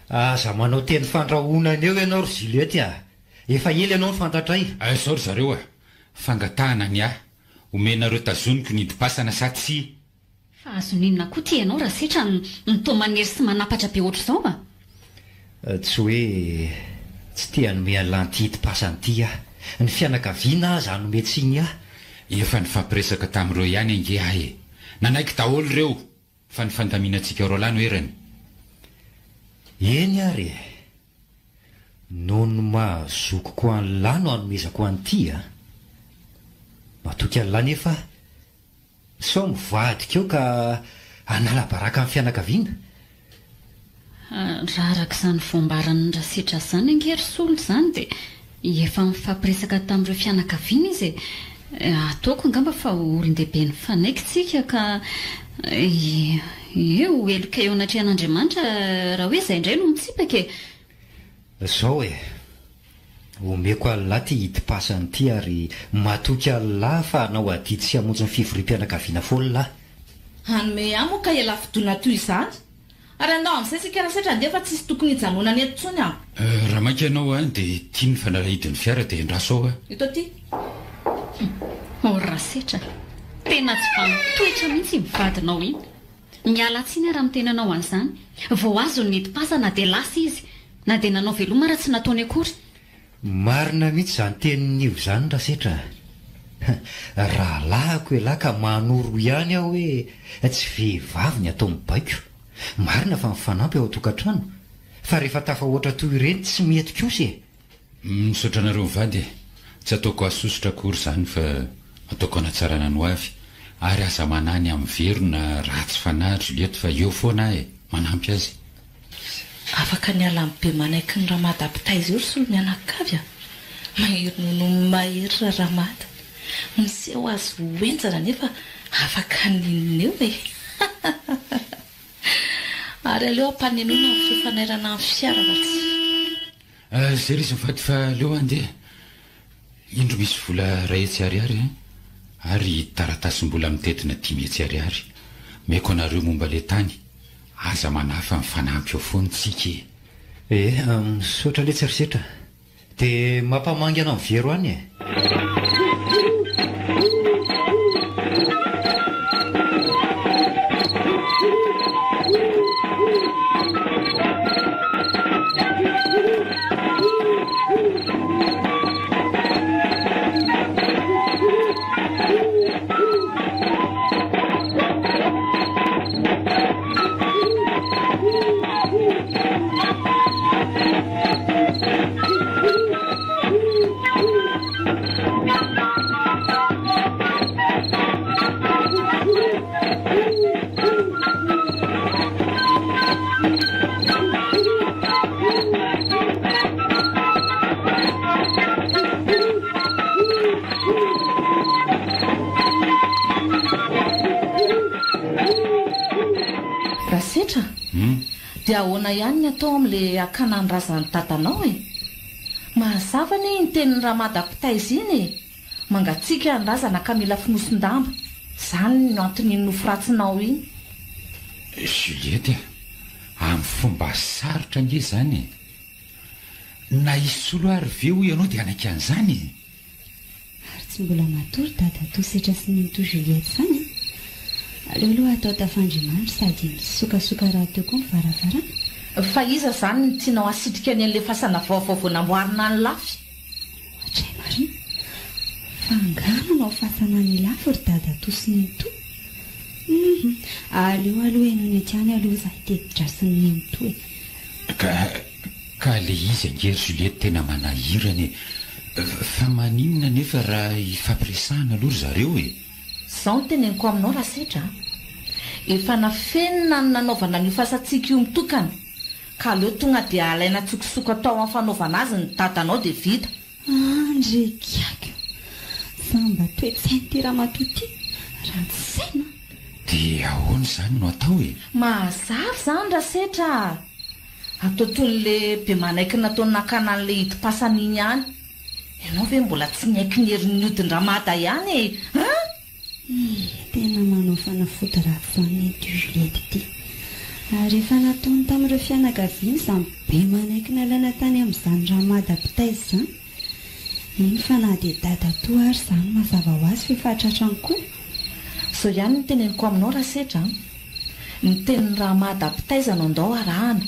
aza manao teny fandrahonana eo ianao ry Juliette efa ely ianao ny fantatray zao ry zareo fangatahana ny omenareo tazoniko ny hidipasana sa tsy fa azoninona koa ty ianao raha setra nitao manery sy manapatra be ohatr'izao tsy hoe tsy tia hanome alanty hidipasany ity ny fianakaviana aza hanome tsiny efa ny fampiresaka tamin'ireo ihany ange nanaiky daholo ireo fa ny fandaminantsika ro lany oerany eny ary noho ny mahazokoko any lahy no hanomezako an'ity matoky an'lahy nefa sao mivadika eo ka anala-baraka amin'ny fianakaviana raha araka izany fombarany rasetra zany angery solo izany dia efa mifampiresaka tamin'ireo fianakaviana izy ataoko angamba fa olon-dehibe ny fanaikitsika ka eo eloka eo anatrehan'Andriamanitra raha hoe izay indray no mitsipaka zao omeko alahy ty hidipasany ity ary matoky alahy fa hanao adidy sy hamonjy ny fivorim-pianakaviana foana lahy hanome amo ka ela fidona toy izany ary andao amin'izay sika raha setra ndefa tsisy tokony hijanonany etontsony raha mainka ianao dia tia ny fanalahidin'ny fiara dia ndraso eto ty raha setra tena tsy fantoetra mihitsy mivadinao iny miala tsiny raha mitenanao an'izany vao azo ny hidipasana dia lasa izy na dia nanao veloma raha tsy nataony akory marina mihitsy izany tenin'io izany raha setra raha lahako lahy ka manoro ihany aho hoe tsy vehivavy ny atao mibaiko marina fa mifanampy ao atokantrano fa rehefa tafahoatra toy ireny tsy mety kosa misaotra anareo mivady tsy ataoko asosotra akory izany fa ataoko anatsarana no avy ary aza manany amin'ny verona ratsy fanahy Juliette fa eo foana manampy azy afaka ny ala amin'ny be manaiky ny Ramada Apitaiza io solo mianakavy a mahery no mahery Ramada miseho azy hoenjana nefa afaka ninina eo e ary aleo ampanenona ny fifanairana amin'ny fiara vatsy zay izy mivady fa leo andeha indro misy vola ray hetsy ariary ary taratasy-mbola mitetina 5 hetsy ariary meko anareo momba le tany aza manafa mifanampy eo foanytsika misaotra le tserisetra dia mampamangy ana amin'ny vero any Rasetra dia ahoana ihany ny atao amin'le akanany razan'ny tatanao mahazava ny tenin'ny Ramada Apitaiza iny mangatsiaka ny razana ka mila finoson-damba zany no antony noforatsinao iny Juliette amin'ny fomba sarotra nge zany na isolo ary veo ianao dia anaiky an'izany ary tsy mbola matory dada tosetra sy nito Juliette zany aleoloha atao tafandrimanitra sady misokasoka raha teo koa mivaravarana fa iza zany ny tianao asitrika any an'le fasana vaovao namboarina ny lafy hatray marina fangananao fasana ny lafy ry dada tosy nito aleo aloha enao ny atiany aloha zahay tedi-drasiny nito ka le izy angery Juliette tena manahirany fa maninona nefa raha ifampiresahana aloha ry zareo zao ny teneniko aminao Rasetra efa nafenina ny nanaovana ny fasatsika io mitokana ka aleo tonga dia alaina tsokisoko atao amin'ny fanaovana azy ny tatanao dia vita andrekiako samba toetsainy ty ramatoti raha tsy saina dia ahoana zany no atao mahazavy zany Rasetra atao toy n'le be manaiky nataony nakana n'le hidi-pasana iny ihany ianao ve mbola tsy niaiky ny herin'ny hodiny Ramada ihany tena manao fanafody ratsy zany ity Juliette ity ary efa nataony tamin'ireo fianakaviany izany be manaiky nalaina tany amin'izany Ramada Apitaiza zany iny fa na dia dada toa ary zany mazava ho azy fifatratrany koa zao ihany ny teneniko aminao Rasetra ny tenin'ny Ramada Apitaiza no andao arahana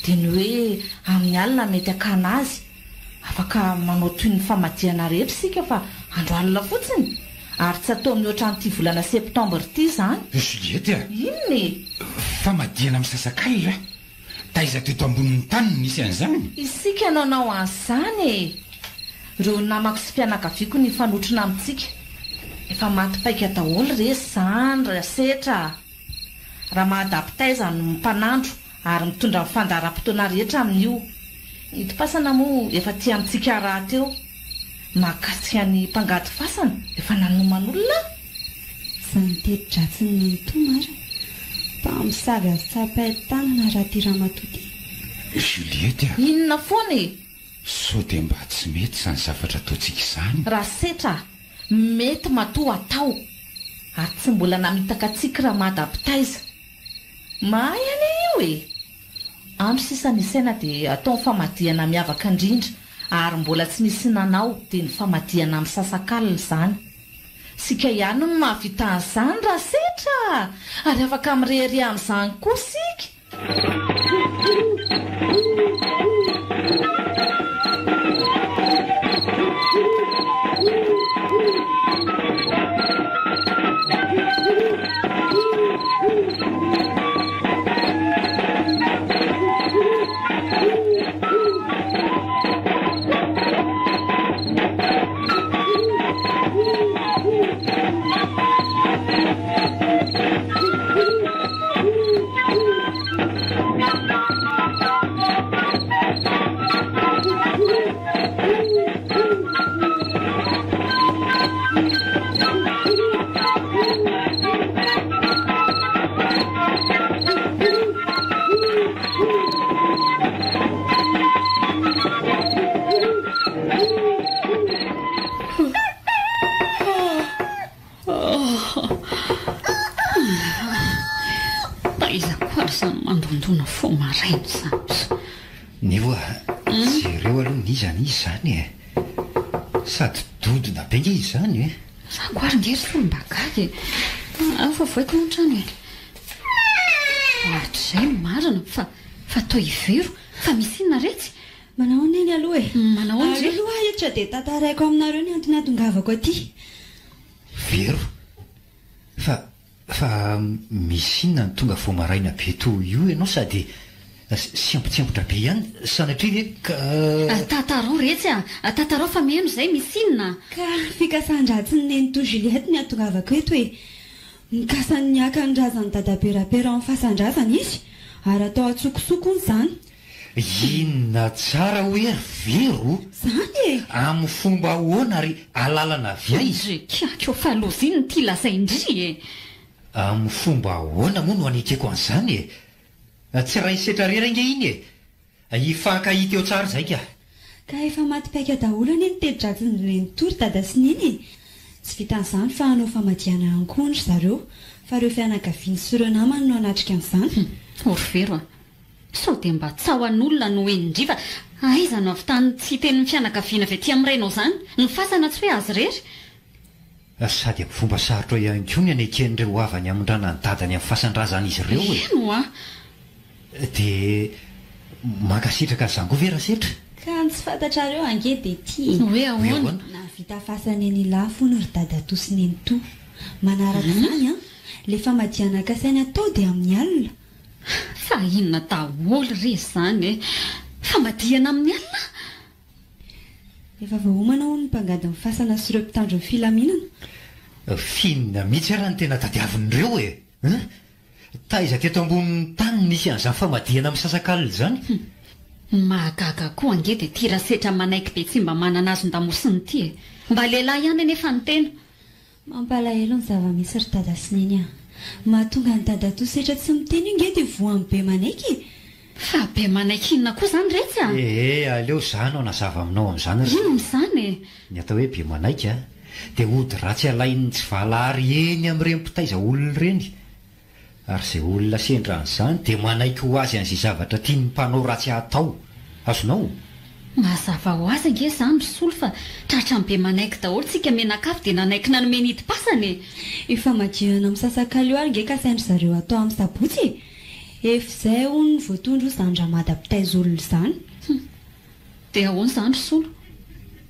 dia ny hoe amin'ny alina mety akana azy afaka manao toy ny famadiana rehetra sika fa andro alina fotsiny ary tsy atao mihoatra n'ity volana septambra ity zany Juliette inony famadiana amin'ny sasakay taiza teto ambonin'ny tany nisy an'izany isika nanao an'izany ireo namako sy fianakaviako ny fanotrina amintsika efa maty-paika daholo resy zany Rasetra Ramada Apitaiza no mpanandro ary mitondra mifandaram-potoana rehetra amin'io hidi-pasana moa efa ty amintsika raha teo mahakasika ny mpangady fasana efa nanoman'olona zany tedi-dratsiny nito mara mba misavy azy tsapain-tanana raha ty ramatody Juliette inona foana sao dia mba tsy mety zany zavatra ataontsika izany Rasetra mety matoa atao ary tsy mbola namitaka atsika Ramada Apitaiza mahay ane io andro sisa nisaina dia atao ny famadiana miavaka indrindra ary mbola tsy nisy nanao dia ny famadiana amin'ny sasakalina zany sika ihany no mahavita an'izany Rasetra ary afaka mirery amin'izany koa sika mandondona fo marainy zany ny voa jereo aloha nizany izy zany e sady dodona be nge izy zany e za ko ary ngery fomba gagy afa voaiko notrany e ohatrizay marina fa to ivero fa misy inona retsy manao neny aloha e manao an'zay aloha etra dia tantaraiko aminareo ny antony atongavako aty vero fa misy inona ny tonga vo maraina be to io ianao sady siampotsiampotra be ihany sanatria ve ka tantarao retsy tantarao fa miheno zay misy inona ka fikasan-dratsy ny neny to Juliette ny atongavako eto hoe mikasan'ny akan-drazany dadaberapera amin'ny fasan-drazana izy ary atao atsokosokony zany inona tsara hoe vero zany e amin'ny fomba ahoana ary alalana avia izy kiako fa loziny ty lazaindry e amin'ny fomba ahoana moa no anikeko an'izany e tsy raha isetra rera nge iny e ifankahita eo tsara zay ka efa maty-paika daholo any nitedi-dratsiny reny tory dada sy niny tsy vitan'izany fa hanao famadiana ankondry zareo fa reo fianakaviany sy ireo namany no anatrika an'izany orivero a sao dia mba tsahoan'olona no endriva aiza no avy tany tsy tenin'ny fianakaviana avy aty amin'irainao zany ny fasana tsy hoe azy rery sady amin'ny fomba sarotra ihany koa ny aneken'ireo avany amin'ndrana ny dadany amin'ny fasandrazana izy ireo e eno a dia mankasitraka zany koa vera setra ka ny tsy fantatrareo ange dia ty hoe ahoana na vita fasany any lafo no ry dada to sy neny to manaraka zany a le famadiana kasainy atao dia amin'ny alina fa inona daholo re zany e famadiana amin'ny alina efa vahoamana ho ny mpangady ny fasana sy ireo mpitandro ny filaminana finina mihitsy araha ny tena tadiavin'ireo e taiza teto ambonin'ny tany nisy an'izany famadiana amin'ny sasakalina zany mahagaga koa ange dia tira setra manaiky be tsy mba manana azo ndamosiny ity e mba lehilahy ihany anefa ny tena mampalahelo ny zava-misy ry dada sy neny a mahatonga ny dada to setra tsy miteny inge dia voany be manaiky fa be manaiky inona koa zany retsy a aleo zany ao nazava aminao amin'izany inona zany e ny atao hoe be manaiky a dia ody ratsy alainy tsy valahary eny amin'ireny mpitaiza olona ireny ary izay olona sendra an'izany dia manaiky ho azy an'izay zavatra tia ny mpanao ratsy atao azonao mazava ho azy ange zany risolo fa tratra be manaiky daholo tsika menakafy dia nanaiky nanome nidi-pasany efa madiana amin'ny sasakalo io ary nge ka saindry zareo atao amin'ny sabotsy efa izay ho ny voatondro zany ramada mpitaiza olona izany dia ahoana zany risolo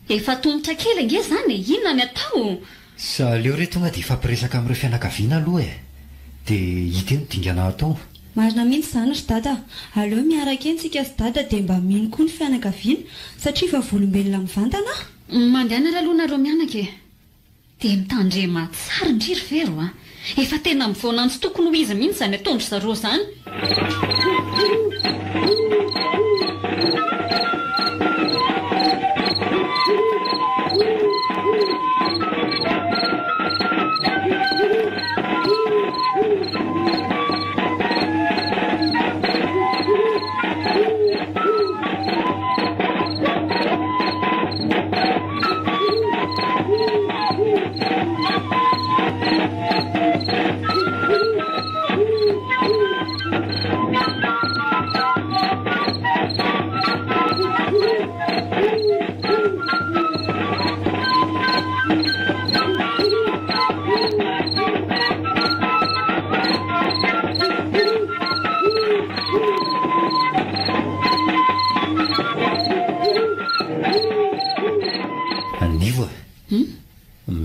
efa tongotra kely ange zany e inona ny atao sa leo re tonga dia ifampiresaka amin'ireo fianakaviana aloha e dia hita eny dingana atao marina mihitsy zany ry dada aleo miaraka eny tsika sy dada dia mba mino koa ny fianakaviana satria fa volombelona mivantana mandehana ry aloha nareo mianaka e dia mitandrema tsara indriry vero a efa tena mivoanantsy tokony ho izy mihitsy zany atondry zareo zany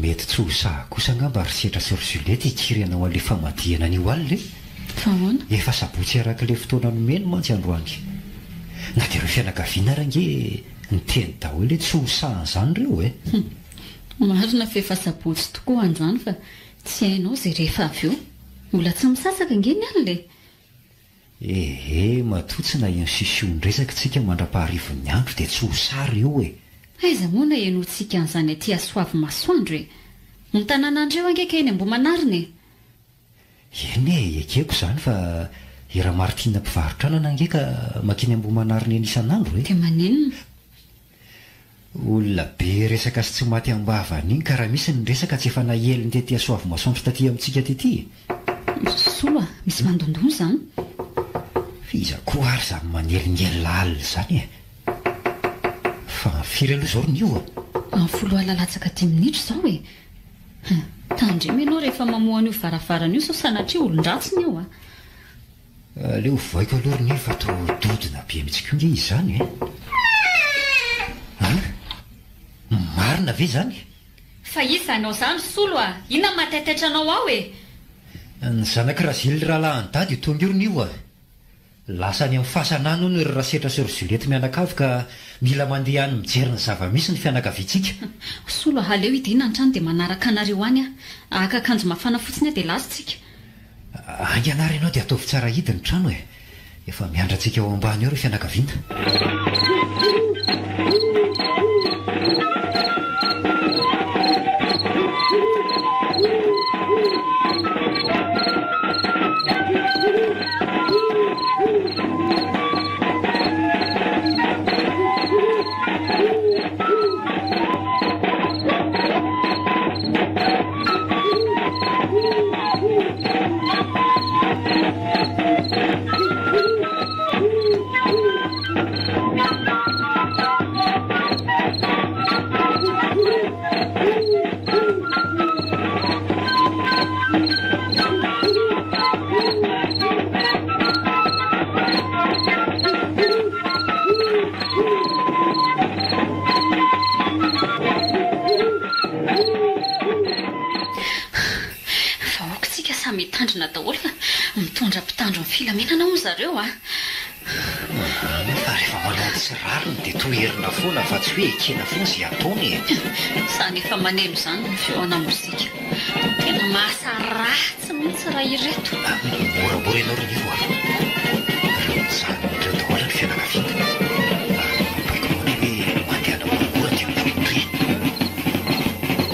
mety tsy ho saha kosa angamba ry setra sy ry Juliette hikirenao an'le famadiana an'io alina fa ahoana efa sabotsy arak'le fotoana nomeny mantsy androany na dia ireo fianakaviana range nyteny daholo tsy ho sahan'izany reo e marina fa efa sabotsy tokoa androany fa tsy hainao zay rehefa avy eo mbola tsy misasaka ngeny alina matotsy na eny sisionresaka tsika mandra-paharivon'ny andro dia tsy ho sary eo e aiza moana enotsika an'izany aty asoavy masoandro e ny tanànandreo angeka eny ambo manarina eny ekeko zany fa ira maritina mpivarotranana angeka makiny ambo manarina eny isan'andro dia manenina olona be resaka sy tsy maty ambavany iny ka raha misy ny resaka tsy efa naheliny tety asoavy masoandro taty amintsika tety solo a misy mandondony zany iza koa ary za manelingely lalina zany e fa firy aloha zao ron'io a folo alalatsaka 10 minitra zao e tandremy ianao rehefa mamohan'io varavarana io sao sanatria olon-dratsiny eo leo voaiko aloha ron'io fa to dodina be mitsika izy zany e marina ve zany fa izanao zany solo inona mataitatranao ao e ny zanaka raha zily raha lahany-dady tonga io ron'io lasa any amin'ny fahasanano no raha setra sy rozolety mianakavy ka mila mandeha any mijerina zava-misy ny fianakaviantsika solo haleo idina ny trano dia manaraka anareo any akakanjo mafana fotsiny dia lasotsika anganary ianao dia ataovy tsara hidi ny trano e efa miandratsika ao ambany eo reo fianakaviana mitandrina daholo mitondra mpitandro ny filamenana ho zareo fa rehefa manao tsy rariny dia toherina foana fa tsy hoe ekena foana zay ataony zany efa maneno zany ny feoana mozika tena mahasaratsy mihitsy raha ireto moramora ianao ron'io reo zanyreo daholo ny fianakaviana baiko mony hoe mandehana moramora dia mitamondreny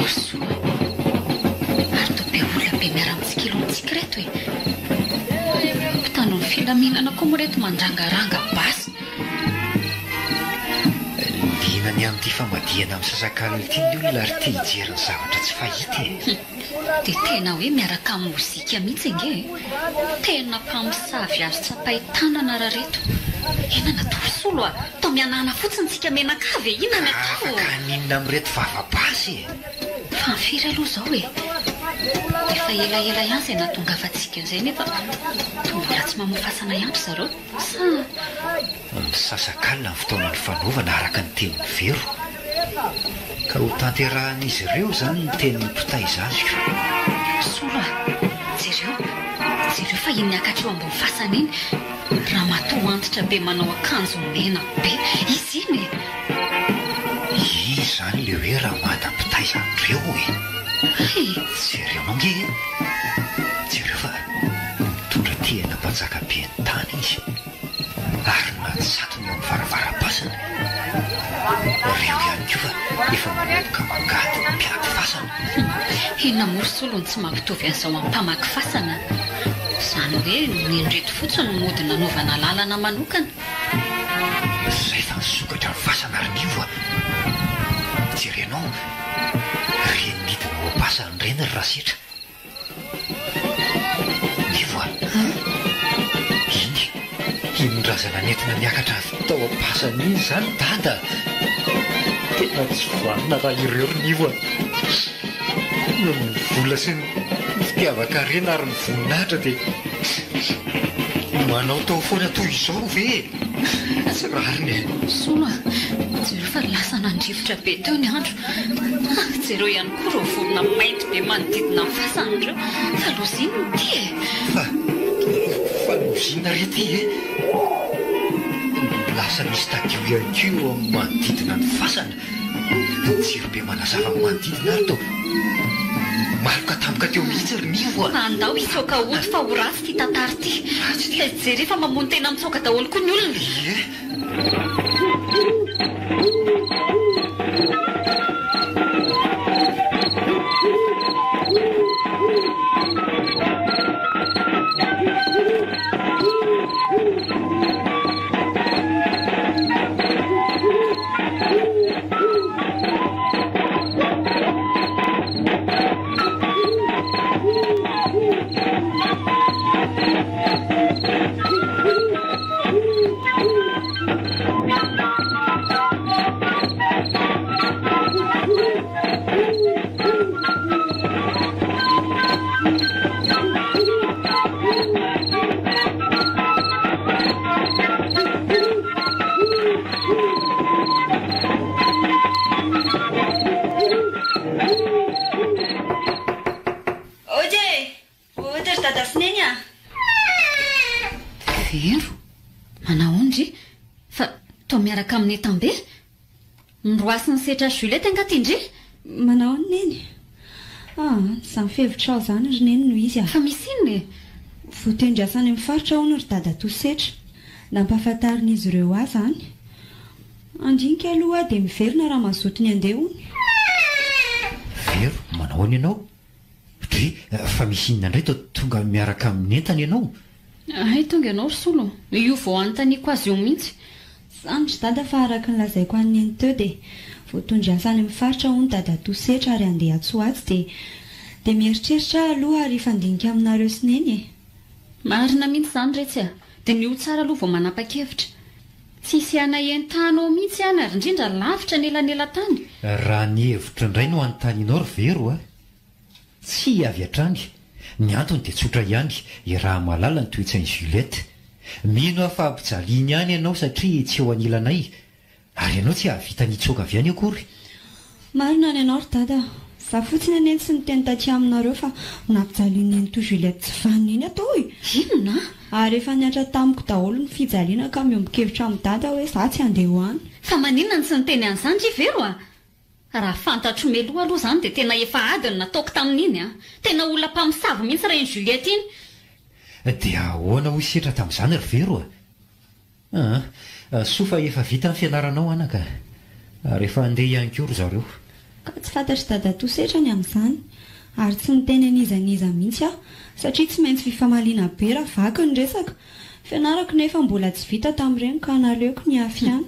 osoa ary tobe olona be miara-mitsika ilontsika reto mpitandro ny filaminana koa moa reto mandrangaranga basy dinany amin'ity famadihana amin'ny sasakalo ity ny olona ary te hijeriny zavatra tsy fahita dia tena hoe miaraka amin'ny mozika mihitsy inge tena mpamosavy azo tsapahitànana raha reto inona natao solo tao mianana fotsiny tsika menakavy inona natao afaka ninona amin'reto vavabasy fa nifiry aloha zao efa elaela ihany izay natonga afatsika izay nefa mbola tsy mamofasana ihantry zareo sa misasakalina ny fotoana ny fanaovana araka ny tenin'ny vero ka ho tanterahan'izy ireo zany ny tenin'ny mpitaiza azy solo jereo fa iny akatra eo ambony fasana iny raha matoa antitra be manao akanjo mena be izy iny izy zany le hoe raha mata-pitaiza andreo jereo nonge jereo fa mitondra tena mpanjaka be ny tany izy ary natsatony eo amin'ny varavaram-pasana reo ihany ko fa efa manomboka mangady ny mpiaky fasana inona mory solony tsy mampitovy an'izao amin'ny mpamaky fasana zany hoe nindreto fotsiny mody nanaovana lalana manokana zay fa nisokatra ny fasana rinivo jerenao renidina ho ampasany reny ry rasetra nivo inondrazana nentina niakatra tao ampasany iny zany dada tena tsy voanina raha ireo rinivo no mivola sy ny fitiavaka rena ary ny voninahitra dia manao tao foana toy izao ve tsy rariny sono jereo fa lasa nandrivotra be teo ny andro jereo ihany koa reo vorona mainty be manodidina ny fasanyreo fa loziny ny ty fa lozina rety lasa misy tadio ihany ko eo amin'ny manodidina ny fasana jiro be manazava ny manodidina ary tao maloka tampoka teo mihitsy rinivo andao isoka oty fa ho ratsy ty tantary ty jery efa mamony tena mitsoka daholo koa ny olona miaraka amin'ny tambe nyroasiny setra Juliette angatindre manao anyneny samy fevitra ao zany ry neny no izy fa misy inony voatendrasany amin'ny faritra ao no ry dada tosetra nampahafantarin'izy ireo ahy zany andinika aloha dia miverina raha mazotony andeha ony vero manao any ianao dre fa misy inona indray tonga miaraka amin'ny entany ianao ay tonga ianao ry solo io vao anontaniako azy io mihitsy zany ry dada fa araka ny lazaiko an'iny teo dia voatondrasany amin'ny faritra ao ny dada tosetra ary andeha atsoatsy dia mieritreritra aloha ary fandinika aminareo sineny marina mihitsy zany retsy dia nio tsara aloha vao manapa-kevitra tsisy ana entanao mihitsy any ary indrindra lavitra nelanela-tany raha ny hevitra indray no anontany ianao ry vero tsy avy hatrany ny antony dia tsotra ihany raha malala ny toetsainy Juliette mino aho fa ampijaliany ihany ianao satria tsy eo anilanay ary ianao tsy ahavita nitsoaka avy any akory marina ny ianao ry dada za fotsiny aneny sy ny teny taty aminareo fa nampijaliany to Juliette tsy vaniny atao inona ary efa niatra tamiko daholo ny fijaliana ka miombon-kevitra amin'ny dada hoe za tsy andeha ho any fa maninona ny sy niteny an'izany ry vero raha fantatro meloha aloha zany dia tena efa adiny nataoko tamin'iny tena olona mpamosavy mihitsy raha iny Juliette iny dia ahoana ho setra tamin'izany ry vero sofa efa vita ny fianaranao anaka ary efa andeha ihany koa ry zareo ka tsy fantatry dada tosetra ny amin'izany ary tsy niteny anizaniza mihitsy aho satria tsy maintsy fifamaliana be raha vaky ny resaka fianarako nefa mbola tsy vita tamin'ireny ka naleoko ny afy any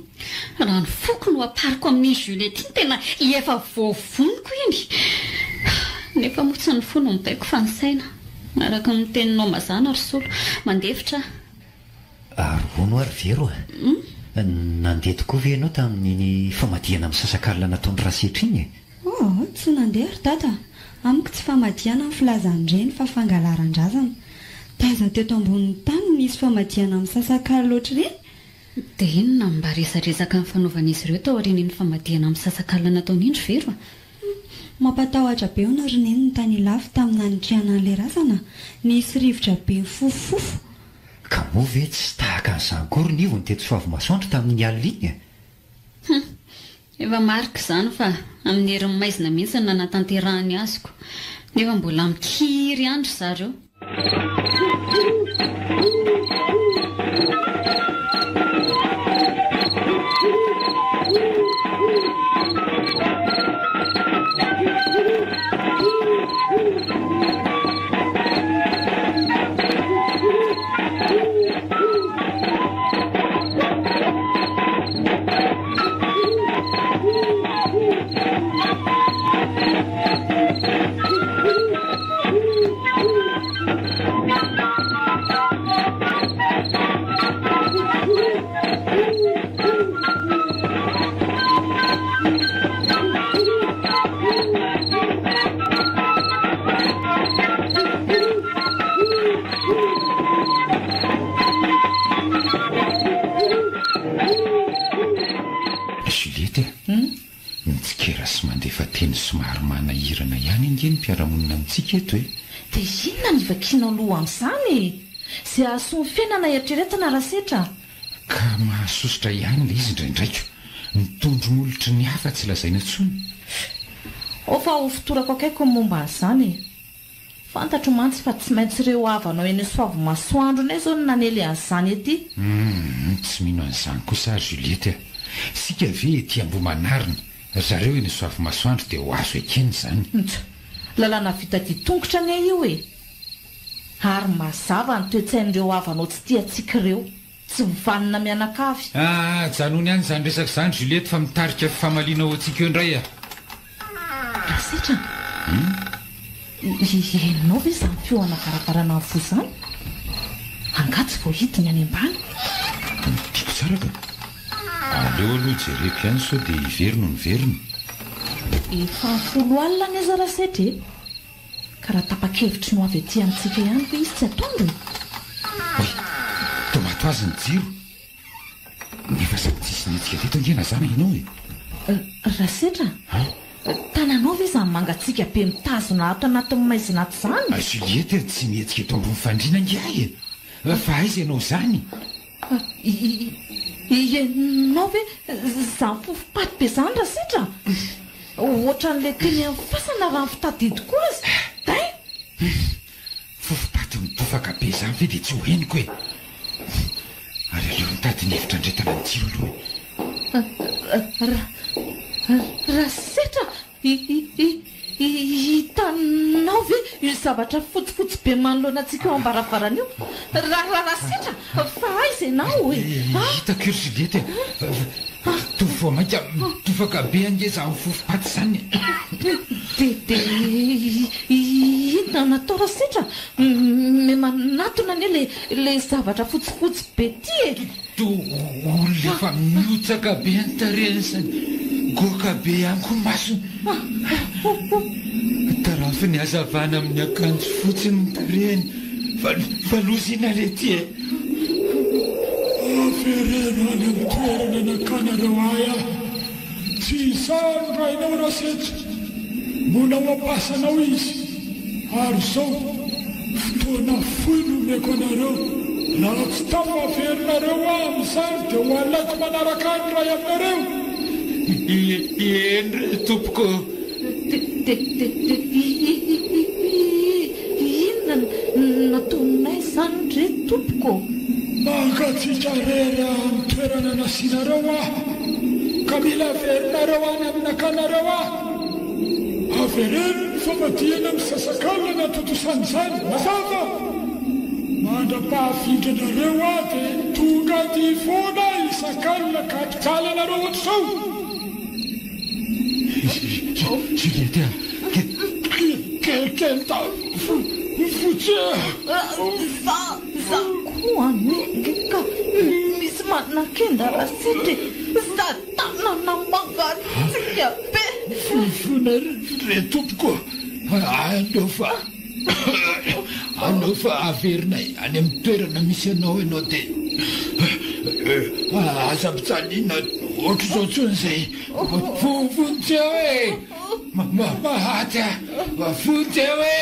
raha ny foko no apariko amin'ny Juliette iny tena efa voavoniko iny nefa motsy ny fo no mibaiko fansaina araka ny teninao mazana ry solo mandefitra ary hono ary vero nandeha tokoa ve ianao tamin'iny famadihana amin'ny sasakarila nataony rasetra iny tsy nandeha ry dada amiko tsy famadihana amin'ny filazan'ireny fa fangalaran-drazana taiza teto ambonin'ny tany misy famadihana amin'ny sasakary loatra ireny dia inona mba resaresaka ny fanaovan'izy ireo tao aorian'iny famadihana amin'ny sasakarila nataony indro vero mampatahotra be ho na roneny ny tany lafy tamina nitriana an'ilay razana nisy rivotra be fofofofo ka moa ve tsy tahaka an'izany kory ny ivony teto soavy masoandro tamin'ny alina iny efa marika izany fa amin'ny herin'ny maizina mihitsy ny nanatanterahany azoko nefa mbola mikiry andro zareo somary manahirana ihany indie ny mpiaramonina amintsika eto dia inona ny vakiana loha amin'izany izay ahasoa ny fiainana eritreretina rasetra ka mahasosotra ihany ilay izy indraindraika nitondro molotry ny hafa tsy lazaina tsony fa ho fitorako akaiko ny momba an'izany fantatro mantsy fa tsy maintsy ireo avanao eny soavy masoandro nay zao ny nanely an'izany ety tsy mino an'izany kosa Juliette sika ve ety ambo-manarina zareo eny soavy masoandro dia ho azo ekeny izany lalàna vita ty tongotra ny io ary mazava ny toetsain'ireo avanao tsy tiatsika ireo tsy mivanina mianakavy janony ihany izany resaka izany Juliette fa mitarika famaliana ho antsika eo indray rasetra enao ve izany fioana varavarana ny fo izany angatsy vao hitiny any ambany tiako tsara ka aleo aloha jereko ihany sao dia hiverino ny veriny efa folo alina ny aza rasetra ka raha tapa-kevitry no avy aty amintsika ihany fa izy tsy atondro tomato azy ny jiro nefa sady tsisy netsika teto angena zana ianao rasetra tananao ve izany mangatsika be mitazona ato anatin'ny maizina ato izany Juliette tsy mihetsika eto ambony fandriana ngiay fa aiza ianao izany ianao ve zany fofopaty be zany raha sitra ohatran'la teny amin'ny fasana raha ny fitadidy koa azy day fofopaty mitofaka be zany ve dia tsy ho heniko hoe ary aleo mitady ny hevitra andretana ny jiro aloha raha sitra hitanao ve io zavatra fotsifotsy be manoloana antsika eo ambaravarana io raha sitra fa aiza ianao hoe hitako io Juliette tovy mainka mitofaka be angeza amin'ny fofopaty zany de inona natao raha sitra me manatona anie le zavatra fotsifotsy be ty to olona efa miotsaka be antareny zany goka be ihany koa masony tarafy ny hazavana amin'ny akanjo fotsiny nitareny valozina le ty afereno any amin'ny toerana nakanareo aya tsy isany rainao raha setra mbola ho ampasanao izy ary zao fotoana foy nomeko anareo raha tsy tamaverinareo amin'izany dia ho alaiko manaraka any ray aminareo endre tompoko inona nataonay zany ndre tompoko mangatsika rera amin'ny toerana nasinareo ka mila averinareo any amin'akanareo avereno ny famadihana amin'ny sasakalina natotosanyzany mazava mandra-pahavidranareo dia tonga ty foana isakalina ka apijalanareo ohatr'izao Juliette kelikely ta fotsy za koa ka misy manakenda raha sitry za tanana mangatsika be fona re tompoko anao fa averinay any amin'ny toerana misy anao ianao dia aza mpitsalina ohatra zao tson'izay vontsea hoe mahaty vontsea hoe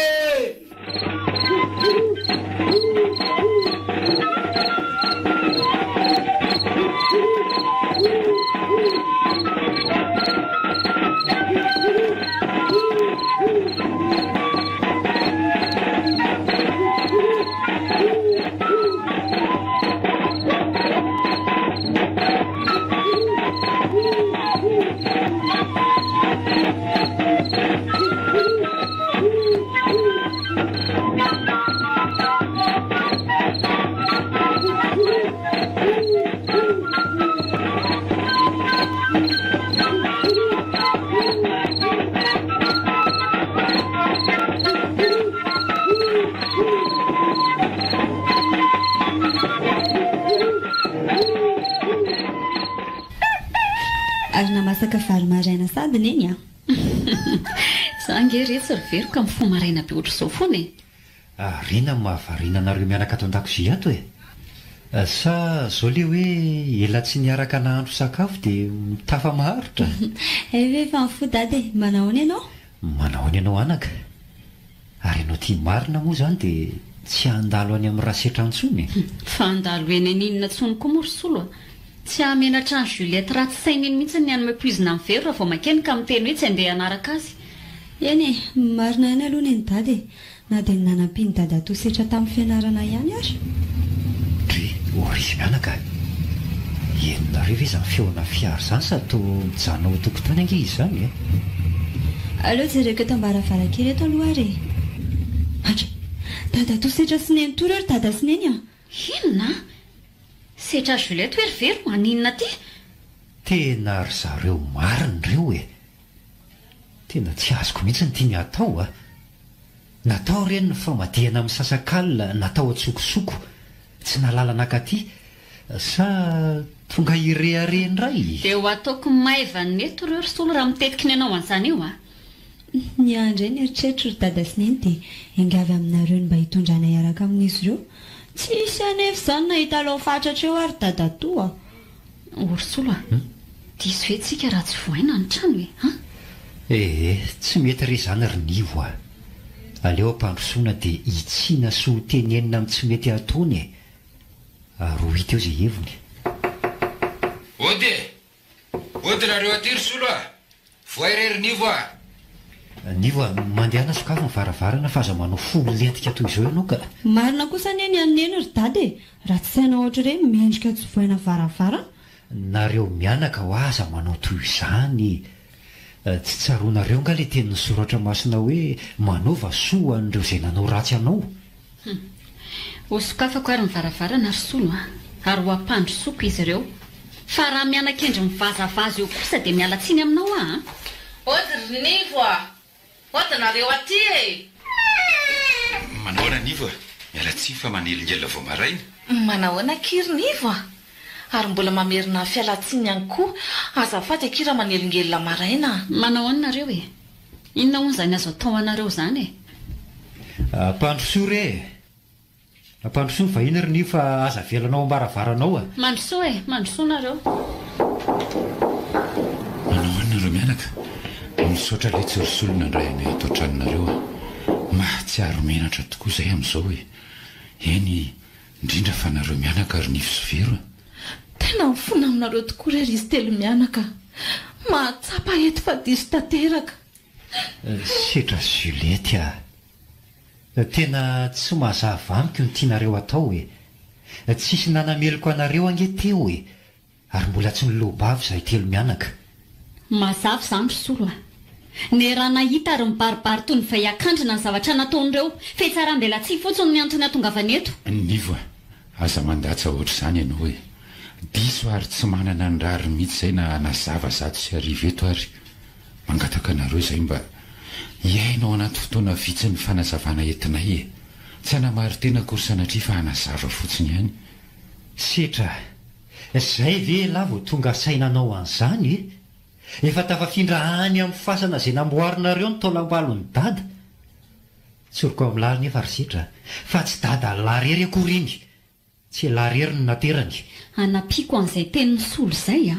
ary namasaka vary maraina sady neny za nge retsy ry veroka amin'ny fo maraina be ohatr' izao foana rena mahavarina anareo mianaka ato an-dakozia ato sa zao le hoe ela tsy niaraka nahandro sakafo dia mitafa maharitra efa ny fo dady manaony ianao manaony ianao anaka ary ianao tia marina moa zany dia tsy andalo any amin'ny raha setra antsony fa andalo eny aninona tsony koa morisolo tsy hamenatra ny Juliette raha tsy saininy mihitsy ny anymapoizina amin'ny vero raha vao makeny ka miteny hoe tsy andeha hanaraka azy eny marina ihany aloha ny dady na dia nanampiany dady ato setra tamin'ny fianarana ihany ary dre orisy mianaka enonareo ve zany feona fiary zany sa to mijanona ho tokotany ange izy zany aleo jereko eto ambaravarakely eto aloha ary atra dady ato setra sy neny tory ary dada sy neny inona setra Juliette hoe ry vero aninona ty tena ry zareo mariny reo tena tsy azoko mihitsy ny tia ny atao natao reny ny famadihana amin'ny sasakalina natao atsokosoko tsy nalalana akaty sa tonga irehareny ray dia ho ataoko maivany eto reo ry solo raha mitetika ny anao an'izany io ny andray ny eritreritro ry dada sy neny dia ingavy aminareo ny mba hitondrana iaraka amin'izy ireo tsy isy anefa izany nahita aloha fatratra eo ary dada toa orisolo diso hoe tsika raha tsy voaina ny trano tsy mety re zany ry nivo aleo ampandrosoana dia hitsina sy ho tenenina amin'ny tsy mety atony ary ho hita eo izay hevony ody nareo atyry solo a voairery nivo a nivo a mandehana sokafo ny varavarana fa aza manao folo lentika toy izao ianao ka marina kosa neny aneny ry dady raha tsy saina ohatra hoe mendrika tsy voaina varavarana nareo mianaka ho aza manao toy izany tsy tsaroanareo nga le teny ny soratra masina hoe manaova soa an'ireo izay nanao ratsy anao ho sokafako ary ny varavarana ry solo a ary ho ampandro soko izy ireo fa raha mianan-kendry mivazavaza eo kosa dia mialatsiny aminao a ody ry nivo a ody nareo aty e manahoana nivo a mialatsiny fa manelingela vao maraina manahoana kiry nivo a ary mbola mamerina fialatsiny ihany koa azafady akira manelingelina maraina manahoanareo e inona hono izany azo atao anareo izany e ampandrosoa re ampandrosoa fa iny ry nivo fa aza velanao ambaravaranao a mandrosoa e mandrosoa nareo manahoanareo mianaka misaotra le tsorisolona ndray any ato an-tranonareo a mahatsiaro menatra tokoa izay amin'izao e eny indrindra fa nareo mianaka ry nivo sy vero a tena mifona aminareo tokoa rery izy telo mianaka mahatsapa eto fa diso tanteraka setra Juliette a tena tsy mahazava amiko ny tianareo atao e tsisy nanameloko anareo ange teo e ary mbola tsy nilobavy izahay telo mianaka mazava izany ry solo a ny raha nahita ary mibaribary toy ny vay akandrina ny zavatra nataon'ireo fetsarambela tsy fotsiny ny antony atongavany eto nivo a aza mandatsa ohatra izany ianao e diso ary tsy manana ny rary mihitsy izay na nazava zato sy arivo eto ary mangataka anareo izay mba iainao anaty fotoana vitsy ny fanazavana entinay e tsy hanamary tena kory sanatria fa hanazava fotsiny ihany setra izay ve la vao tonga sainanao an'izany e efa tafafindra any amin'ny fasana izay namboarinareo ny taolam-balony dada tsoroko amin'ny laliny efa ry setra fa tsy dada larery akory iny tsy larery ny naterany anapiako an'izay tenin'ny solo izay a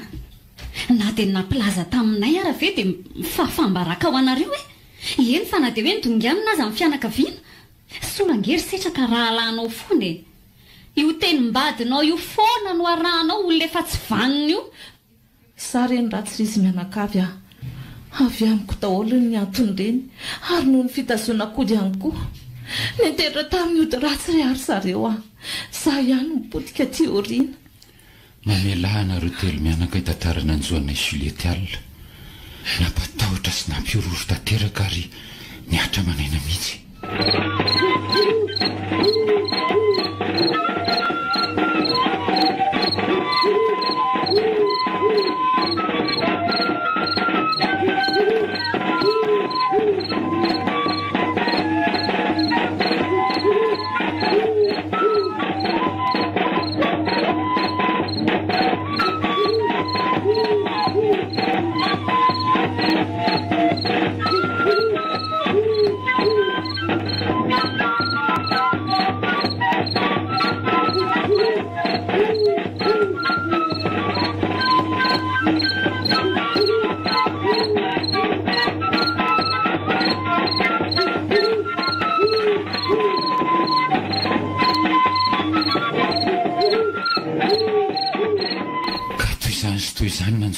na dia nampilaza taminay ara ve dia mifafambaraka ao anareo e eny fa na dia hoe nydonganina aza amin'ny fianakaviana solo angery setraka raha alanao foana e io tenimbadinao io foana no arahanao olona efa tsy vanina io za reny ratsy rizy mianakavy a avy amiko daholo ny antony ireny ary noho ny fitazonakody ihany koa niteritra tamin'ny ody ratsy ry ary zareo a za ihany mipotika ty oriana mamelahana reo telo mianaka hitantarana anjoanay Juliette alina nampatahotra sy nampiororo tanteraka ary niatra manaina mihitsy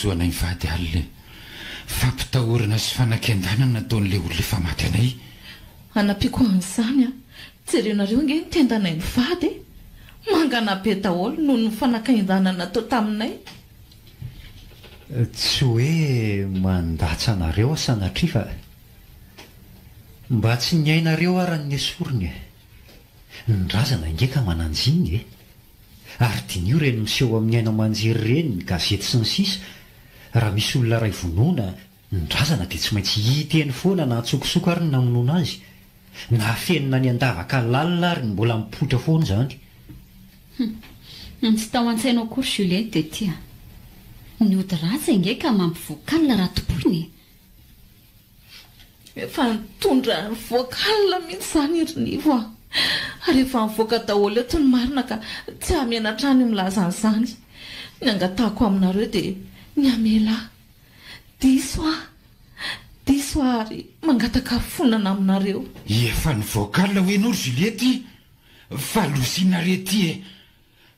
nanjoanay mivady alina fampitahorana sy fanakendanana nataon'le olona efa maty anay anapiako an'izany a jerenareo nge nitendanay mivady mangana be daholo noho ny fanakaindanana natao taminay tsy hoe mandatsa anareo sanatria fa mba tsy nyainareo arany esorony nydrazana ingeka mananjiny e ary dinio reny miseho amin'ny aina manjery reny ny gazety sy ny sisa raha misy olona ray vonoana nydrazana dia tsy maintsy hiteny foana na atsokosoko ary ny namonoana azy na fenina ny andavaka lalina ary ny mbola mipotra foana izany tsy tao an-tsainao akory Juliette dia tia ny ody ratsy ingeka mampivoakalina raha topoiny efa nitondra voakalina mihitsy izany irinivo a ary efa mivoaka daholo eto ny marina ka tsy hamenatrany milaza an'izany ny angatahako aminareo dia ny amela diso ary mangataka fonana aminareo efa ny voakalina hoe noro Juliette fa losinarety e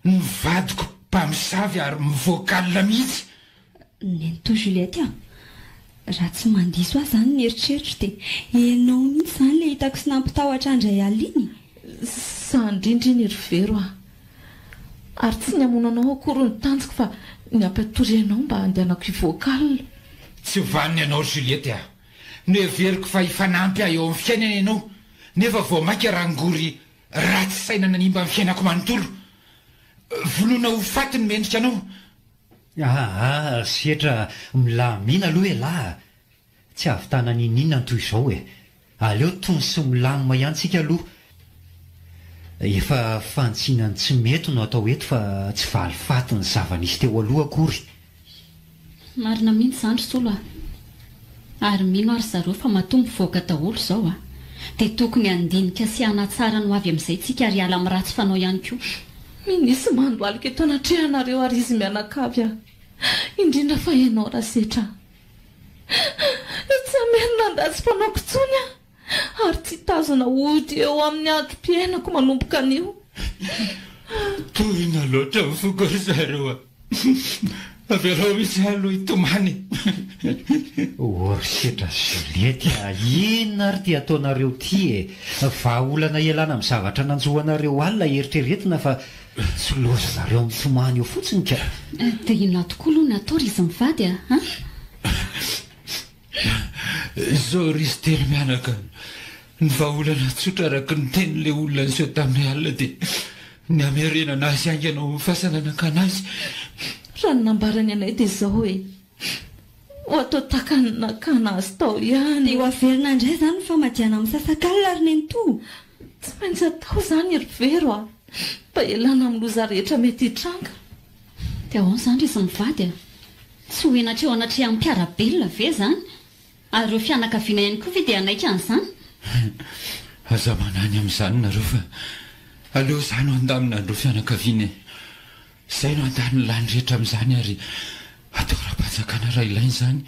ny vadiko mpamosavy ary mivoakalina mihitsy. Nenito Juliette raha tsy mandiso ahy zany ny eritreritro dia enao mihitsy zany le hitako sy nampitahotra andray aliny. Sandrindriny ry vero aho ary tsy ny amonanao akory ny tanjoko fa ny ampatorianao mba andehanako hivoakalina. Tsy vaniny ianao Juliette aho no heveriko fa hifanampy ahy eo amin'ny fiainana ianao nefa vao mainka rangory ratsy saina nanimba amin'ny fiainako manontolo. Volona ho fatiny mendrika anao. Setra milamina aloha e lahy tsy ahavitana ninina toy izao e. Aleo tony sy milamima ihantsika aloha. Efa fantsinany tsy mety no atao eto fa tsy valifaty ny zava-nisy teo aloha akory. Marina mihitsy zandry solo ary mino ary zareo fa matombo voaka daholo izao dia tokony andinika sy hanatsara no avy amin'izay tsika ary ala amin'ny ratsy fanao ihany koa. Minisy mandoalika eto anatrehanareo ary izy mianakavy indrindra fa ianao Rasetra. Tsy hamerina andatsy fanaoko tsony ary tsy tazona ody eo amin'ny ady-piainako manomboka anio. Tohina loatra mifoka ry zareo averao misy aloha hitomany. Ry Setra Juliette inona ary ty ataonareo ty vahaolana ialana amin'ny zavatra nanjohanareo alina eritreretina fa tsy lozanareo amin'ny tomany eo fotsiny ka. Dia inona tokoa aloha ny atao ry izy mivady Izao ry izy telo mianaka ny vahaolana tsotra araka ny tenin'le olona niseho tamin'ny alina dia ny amerenana azy anganao fahasananaka anazy. Raha ny nambarany anay dia izao hoe ho atao takanakana azy tao ihany. Dia ho averina indray zany ny famadiana amin'ny sasakalina ary Nenito. Tsy maintsy atao zany ry vero mba elana amin'ny loza rehetra mety hitranga. Dia ahoana zany izy mivady tsy ho enatreo anatrehan'ny mpiarabelona ve zany ary ireo fianakaviana ihany koa ve dia anaika an'izany. Aza manany amin'izany nareo fa aleo izany ho andamina andreo fianakaviana. Izay no andany lany rehetra amin'izany ary atao raha-panjakana raha ilainy izany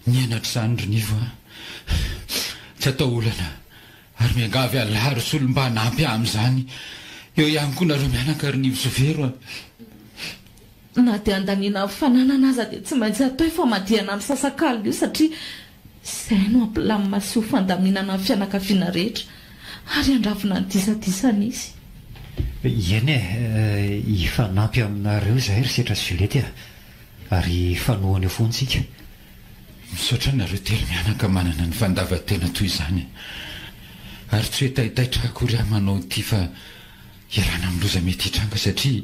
ny enatra izany rinivo tsy atao olana ary miangavy alahary sy olo mba hanampy amin'izany eo ihany koa nareo mianaka rinivo sy vero na dia andaniana fananana aza dia tsy maintsy atao famadiana amin'ny sasakalo io satria izay no ampilamina sy ho fandaminana amin'ny fianakaviana rehetra ary andravina ny disadisana izy. Eny hifanampy aminareo zahay ry Setra Juliette ary fanohana eo foantsika. Misaotra nareo telo mianaka manana ny fandavan-tena toy izany ary tsy hoe tahitaitra akory aho manao ity fa iarana amin'ny loza mety hitranga satria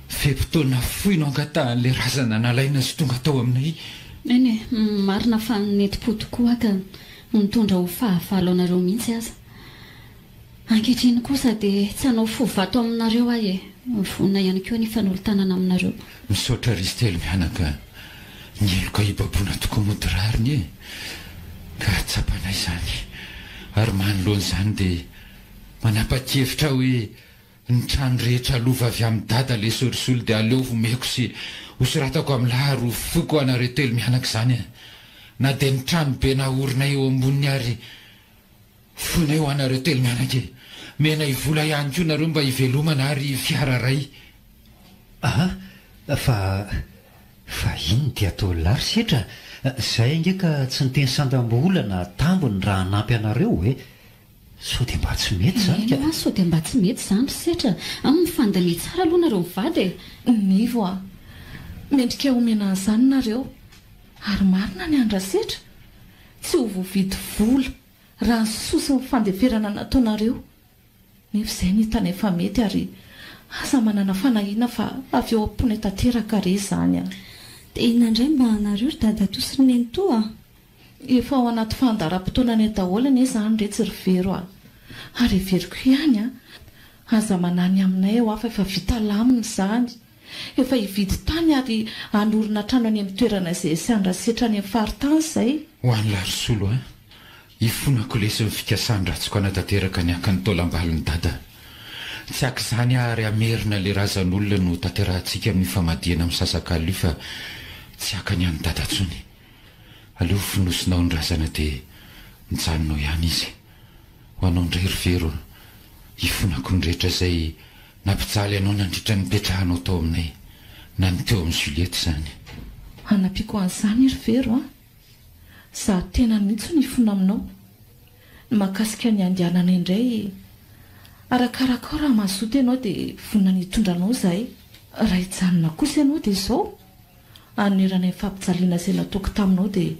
fe-potoana fohy no angatahan'le razana nalaina sy tonga tao aminay. Eny marina fa neti-po tokoa ka mitondra ho fahavalo anareo mihitsy aza. Ankehitriny kosa dia tsy hanao fovato aminareo ahy vonina ihany koa ny fanolotanana aminareo. Misaotra ry izy telo mianaka ny eloka hibaboana tokoa modirariny ka tsapanay izany ary manoloan'izany dia manapa-kevitra hoe ny trano rehetra lova avy amin'ny dada le sorisolo dia aleo vomeko sy hosoratako amin'ny lahary ho foko anareo telo mianaka izany na dia ny trano be nahorina eo amboniny ary fonay ho anareo telo mianaka mena hivola ihany koa nareo mba hivelomana ary fiara ray. Fa ino dia atao lary Setra izay angeka tsy niteny sandam-bolana tambony raha hanampy anareo sao dia mba tsy mety zany ka. Sao dia mba tsy mety zany Setra mifandany tsara aloha nareo mivady nivo mendrika omena an'izany nareo ary marina ny andra Setra tsy ho voavidy vola raha ny sosy ny fandeferana nataonareo nefa izay ny tany efa mety ary aza manana fanahiana fa avy eo am-pony tanteraka re izany dia inona indray mba nareo ry dada tosy ry Nenito efa ao anaty fandaram-potoana ny daholo ny izany retsy ry vero ary everiko ihany aza manany aminay eo afa efa vita lamina izany efa hividy tany ary anorina trano any amin'ny toerana izay sy andrasetra any amin'ny faritany izay ho an'ny larisolo hifonako lesy mifikasany ratsiko anatanteraka ny aka ny taolam-baliny dada tsy ak' izany ary amerina le razan'olona no tanterahantsika amin'ny famadiana amin'ny sasakalo io fa tsy aka ny any dada tsony aleo finosinao ny razana dia mijanonao ihany izy ho anao indray ry vero hifonako ny rehetra izay nampitsaly ianao nandritra nipetrahanao tao aminay na ny teo amin'ny Juliette izany. Anampiko an'izany ry vero a. Za tena mihitsy ny fona aminao. Ny mahakasika ny andehanana indray arakaraka raha mazoto ianao dia vonina ny hitondranao izahay. Raha hijanona kosa ianao dia izao anerana ny fampijaliana izay nataoko taminao dia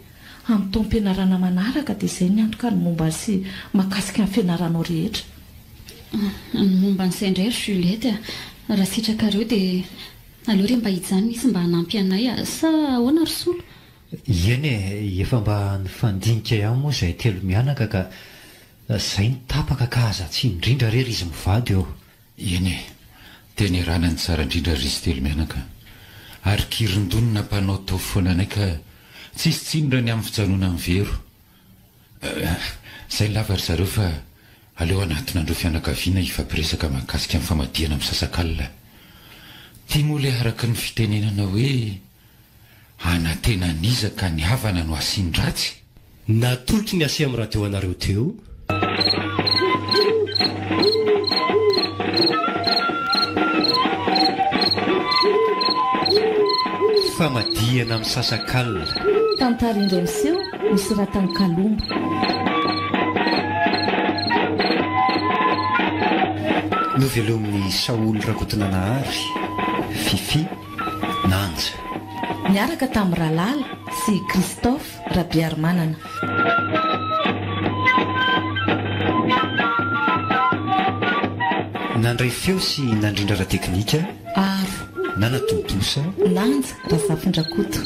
amin'ny taom-pianarana manaraka dia izay ny antoka ny momba sy mahakasika ny fianaranao rehetra. Ny momba n'izay indray ry Juliette, raha sitraka ireo dia aleo re mba hijanona izy mba hanampy anay sa ahoana ry solo? Eny e, efa mba nifandinika ihany moa izay telo mianaka ka izay ny tapaka ka aza tsy indrindra rery izy mivady eo. Eny e, teny rana ny tsara indrindra ry izy telo mianaka ary kirindonina mpanao tao foana anay ka tsisy tsinona ny amin'ny fijanona amin'ny vero. Izay lava ry zareo fa aleo anatiny andreo fianakaviana ifampiresaka mahakasika amin'ny famadihana amin'ny sasakalina. Tia moa ilay araka ny fitenenana hoe anatena niza ka ny havana no asian-dratsy. Natolotry ny ase amin'ny radio anareo teo. Famadihana amin'ny sasakalina. Tantara indray miseho misy ratany kalomba. Novelomin'ny Saoly Rakotonanahary, Fifi, Nanja. Miaraka tamin'ny Ralala sy Christophe Rabiarimanana. Nandray feo sy nandrindra ra teknika Aro Nana Tontosa Nanja Razafindrakoto.